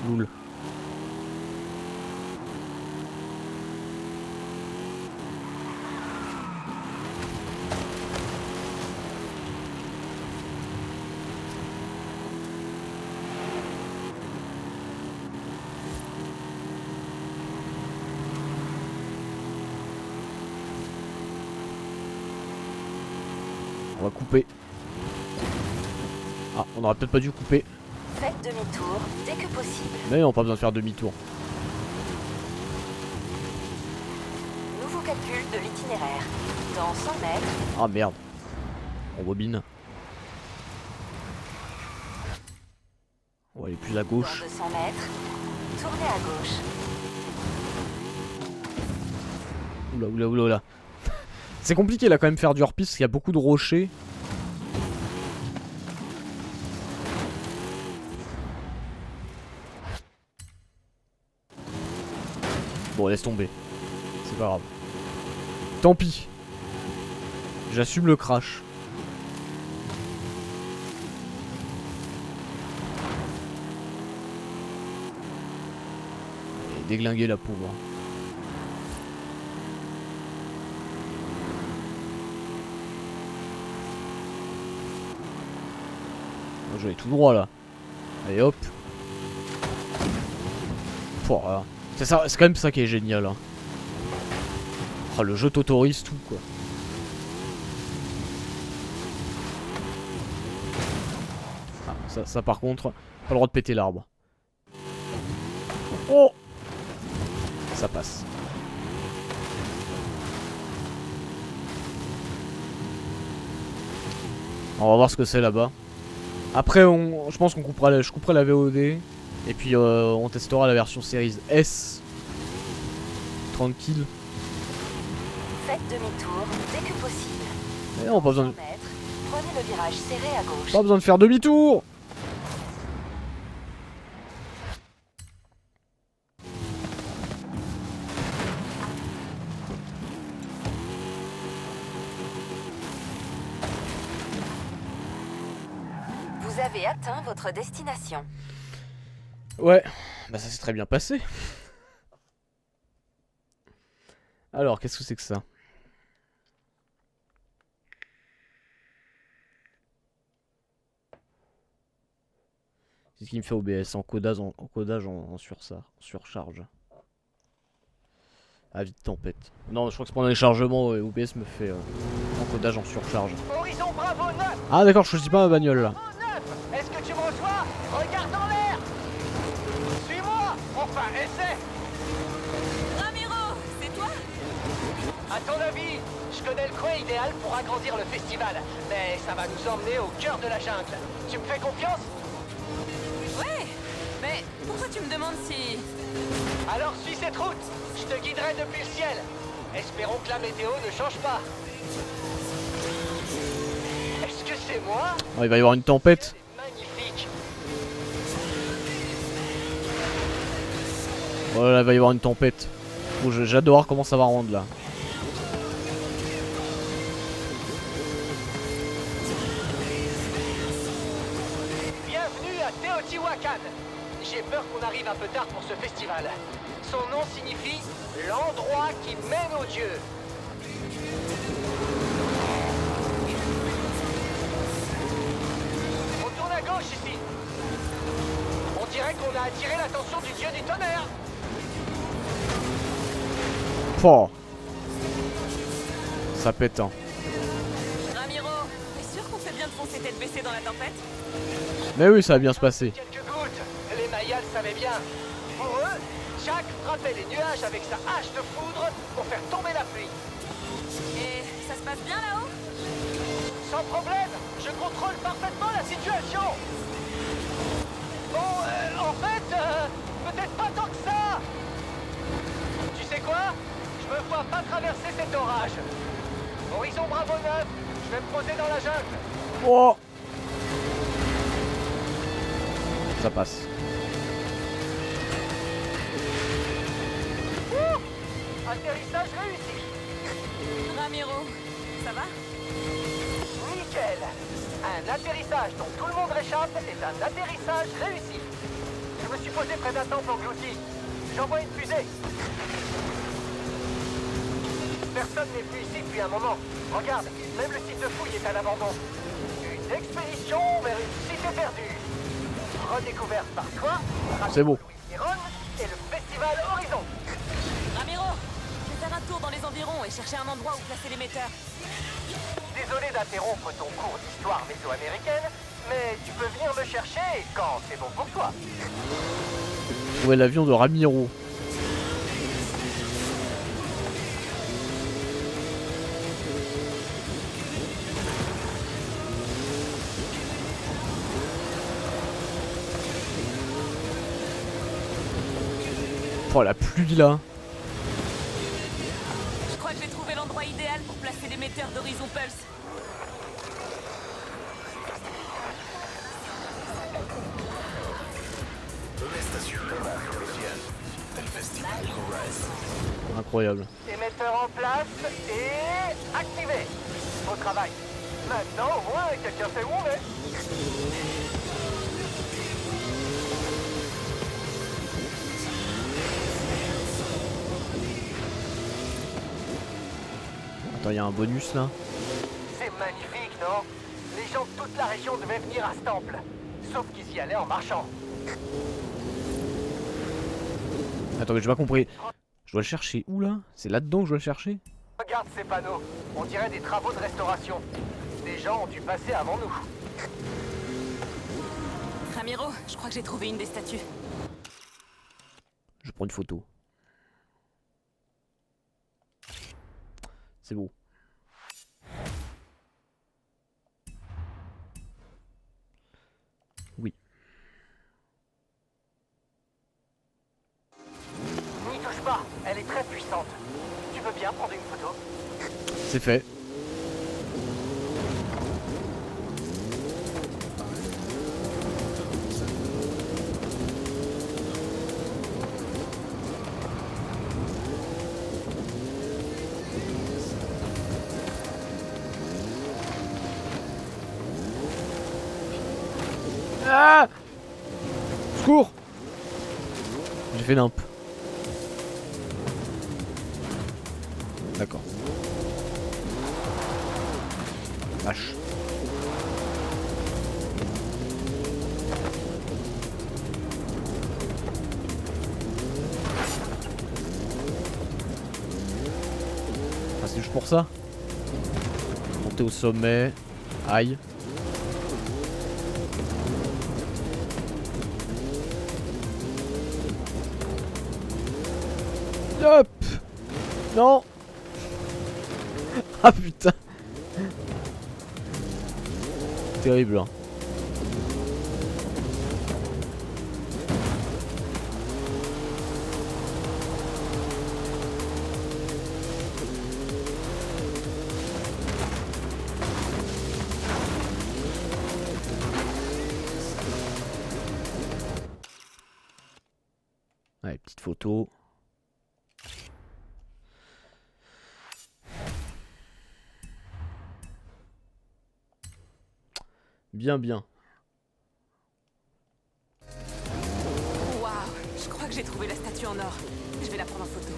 Loul. On va couper. Ah, on aurait peut-être pas dû couper. Faites demi-tour dès que possible. Mais on n'a pas besoin de faire demi-tour. Nouveau calcul de l'itinéraire. Dans 100 mètres. Ah merde. On bobine. On va aller plus à Dans gauche. 200 mètres. Tournez à gauche. Oula, oula, oula, oula. C'est compliqué là quand même faire du hors-piste parce qu'il y a beaucoup de rochers. Bon, laisse tomber. C'est pas grave. Tant pis. J'assume le crash. Et déglinguer la pauvre. Je vais aller tout droit là. Allez hop. Voilà. C'est quand même ça qui est génial. Hein. Oh, le jeu t'autorise tout quoi. Ah, ça par contre, pas le droit de péter l'arbre. Oh, ça passe. On va voir ce que c'est là-bas. Après, je pense qu'on coupera je couperai la VOD. Et puis on testera la version Series S. Tranquille. Faites demi-tour dès que possible. Et on a pas besoin de... Prenez le virage serré à gauche. Pas besoin de faire demi-tour. Vous avez atteint votre destination. Ouais, bah ça s'est très bien passé. Alors, qu'est-ce que c'est que ça? C'est ce qui me fait OBS, encodage en surcharge. Avis de tempête. Non, je crois que c'est pendant les chargements, OBS me fait encodage en surcharge. Horizon Bravo 9. Ah d'accord, je choisis pas ma bagnole là. Est-ce que tu me reçois? Regarde en l'air. Suis-moi. Enfin, essaie. Ramiro, c'est toi? À ton avis, je connais le coin idéal pour agrandir le festival. Mais ça va nous emmener au cœur de la jungle. Tu me fais confiance? Ouais. Mais pourquoi tu me demandes si... Alors suis cette route. Je te guiderai depuis le ciel. Espérons que la météo ne change pas. Est-ce que c'est moi? Oh, il va y avoir une tempête. Magnifique. Oh là, il va y avoir une tempête. Oh, j'ai hâte de voir comment ça va rendre là. Bienvenue à Teotihuacan. J'ai peur qu'on arrive un peu tard pour ce festival. Son nom signifie l'endroit qui mène aux dieux. On tourne à gauche ici. On dirait qu'on a attiré l'attention du dieu du tonnerre. Oh. Ça pète hein. Ramiro, t'es sûr qu'on fait bien de foncer tête baissée dans la tempête? Mais oui, ça va bien se passer. Quelques gouttes. Les Mayas le savaient bien. Pour eux, Jack frappait les nuages avec sa hache de foudre pour faire tomber la pluie. Et ça se passe bien là-haut? Sans problème, je contrôle parfaitement la situation. Bon, en fait, peut-être pas tant que ça. Tu sais quoi? Je me vois pas traverser cet orage. Horizon Bravo 9, je vais me poser dans la jungle. Oh. Ça passe. Atterrissage réussi. Ramiro, ça va? Nickel. Un atterrissage dont tout le monde réchappe est un atterrissage réussi. Je me suis posé près d'un temple englouti. J'envoie une fusée. Personne n'est venu ici depuis un moment. Regarde, même le site de fouille est à l'abandon. Une expédition vers une cité perdue. Redécouverte par toi, C'est beau. et Ron, et le festival Horizon. Ramiro, je vais faire un tour dans les environs et chercher un endroit où placer l'émetteur. Désolé d'interrompre ton cours d'histoire mésoaméricaine, mais tu peux venir me chercher quand c'est bon pour toi. Trouver l'avion de Ramiro. Oh la pluie là. Je crois que j'ai trouvé l'endroit idéal pour placer l'émetteur d'Horizon Pulse. Incroyable. Émetteur en place et activé. Au travail. Maintenant, au moins, quelqu'un sait où on est. Attends, il y a un bonus là. C'est magnifique, non? Les gens de toute la région devaient venir à ce temple. Sauf qu'ils y allaient en marchant. Attends, mais j'ai pas compris. Je dois le chercher où là? C'est là-dedans que je dois le chercher? Regarde ces panneaux. On dirait des travaux de restauration. Des gens ont dû passer avant nous. Ramiro, je crois que j'ai trouvé une des statues. Je prends une photo. C'est beau. Oui. N'y touche pas, elle est très puissante. Tu veux bien prendre une photo? C'est fait. Ah! Secours! J'ai fait nimp. D'accord. Vache. Ah, c'est juste pour ça? Monter au sommet. Aïe. Hop! Non! Ah putain! Terrible. Hein. Allez, petite photo. Bien, bien. Waouh, je crois que j'ai trouvé la statue en or. Je vais la prendre en photo.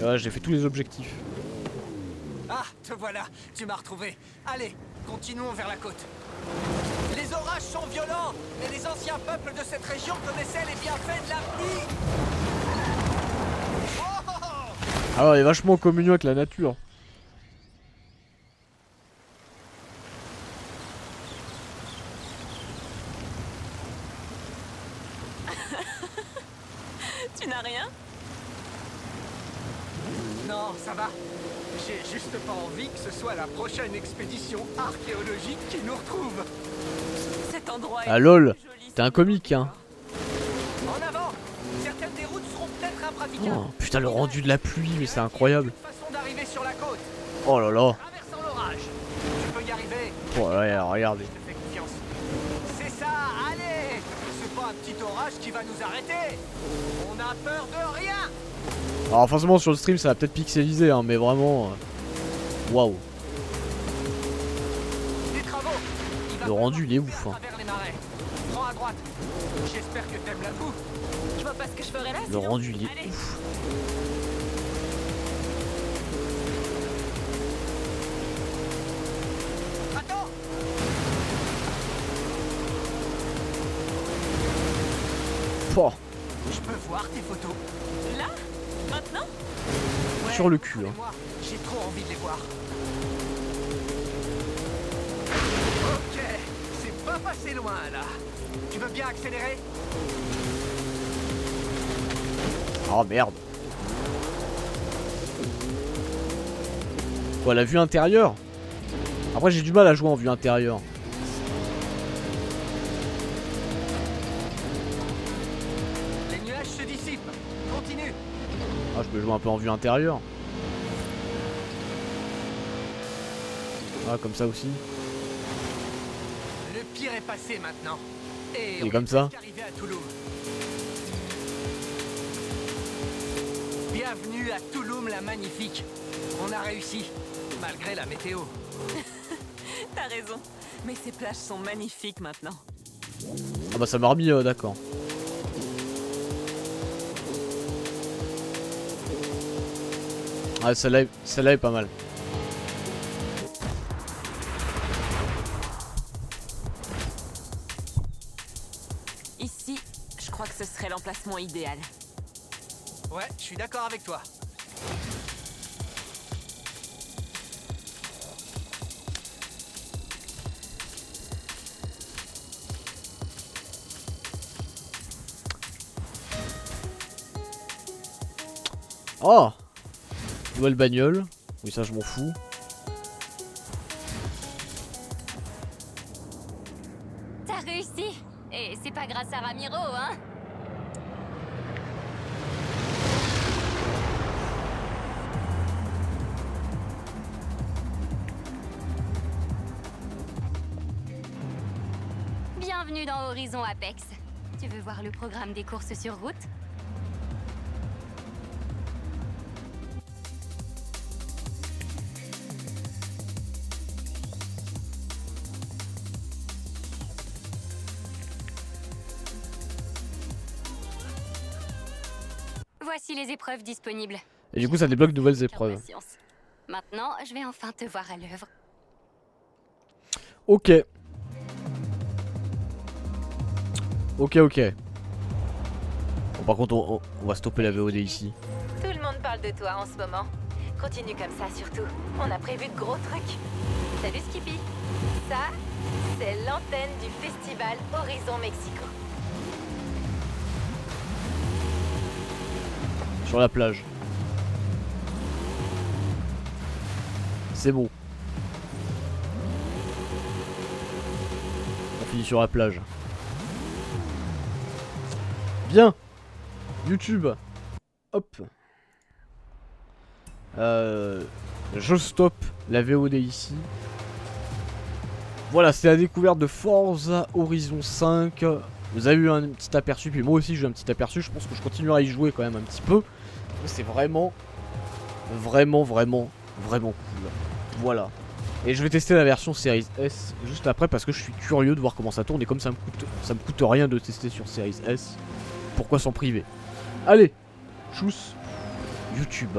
Et ouais, j'ai fait tous les objectifs. Ah, te voilà, tu m'as retrouvé. Allez, continuons vers la côte. Les orages sont violents, et les anciens peuples de cette région connaissaient les bienfaits de la pluie. Oh, oh, oh. Alors, il est vachement en communion avec la nature. Tu n'as rien? Non, ça va. J'ai juste pas envie que ce soit la prochaine expédition archéologique qui nous retrouve. Cet endroit Ah est lol, plus joli t'es un sans comique hein. En avant. Certaines des routes seront peut-être impraticables. Oh, putain le rendu de la pluie, mais c'est incroyable. Façon d'arriver sur la côte. Oh là là. Traversant l'orage. Tu peux y arriver. Oh ouais, regardez. Je te fais confiance. C'est ça, allez. C'est pas un petit orage qui va nous arrêter. On a peur de rien. Alors forcément sur le stream ça va peut-être pixeliser hein, mais vraiment... Waouh. Des travaux. Le rendu il est ouf hein. Travers les marais. Prends à droite. J'espère que t'aimes la boue. Je vois pas ce que je ferais là. Le sinon. rendu il est Allez. ouf. Attends. Pouah, Je peux voir tes photos. Là? Maintenant? sur le cul hein. Moi, j'ai trop envie de les voir. Ok, c'est pas passé loin là. Tu veux bien accélérer? Oh merde. Quoi, la vue intérieure? Après j'ai du mal à jouer en vue intérieure. Les nuages se dissipent. Continue. Ah, je peux jouer un peu en vue intérieure. Ah, comme ça aussi. Le pire est passé maintenant. Et comme ça. Arrivé à Touloum. Bienvenue à Touloum la magnifique. On a réussi, malgré la météo. T'as raison. Mais ces plages sont magnifiques maintenant. Ah bah ça m'a remis d'accord. Ah celle-là est pas mal. Ici, je crois que ce serait l'emplacement idéal. Ouais, je suis d'accord avec toi. Oh, nouvelle bagnole. Oui, ça je m'en fous. T'as réussi. Et c'est pas grâce à Ramiro, hein? Bienvenue dans Horizon Apex. Tu veux voir le programme des courses sur route? Voici les épreuves disponibles. Et du coup ça débloque de nouvelles épreuves. Patience. Maintenant, je vais enfin te voir à l'œuvre. Ok. Ok. Bon, par contre on va stopper la VOD ici. Tout le monde parle de toi en ce moment. Continue comme ça surtout. On a prévu de gros trucs. T'as vu Skippy? Ça, c'est l'antenne du festival Horizon Mexico. Sur la plage. C'est bon. On finit sur la plage. Bien. YouTube. Hop. Je stoppe la VOD ici. Voilà, c'est la découverte de Forza Horizon 5. Vous avez eu un petit aperçu, puis moi aussi j'ai eu un petit aperçu. Je pense que je continuerai à y jouer quand même un petit peu. C'est vraiment cool. Voilà. Et je vais tester la version Series S juste après parce que je suis curieux de voir comment ça tourne. Et comme ça me coûte rien de tester sur Series S, pourquoi s'en priver? Allez, tchuss YouTube.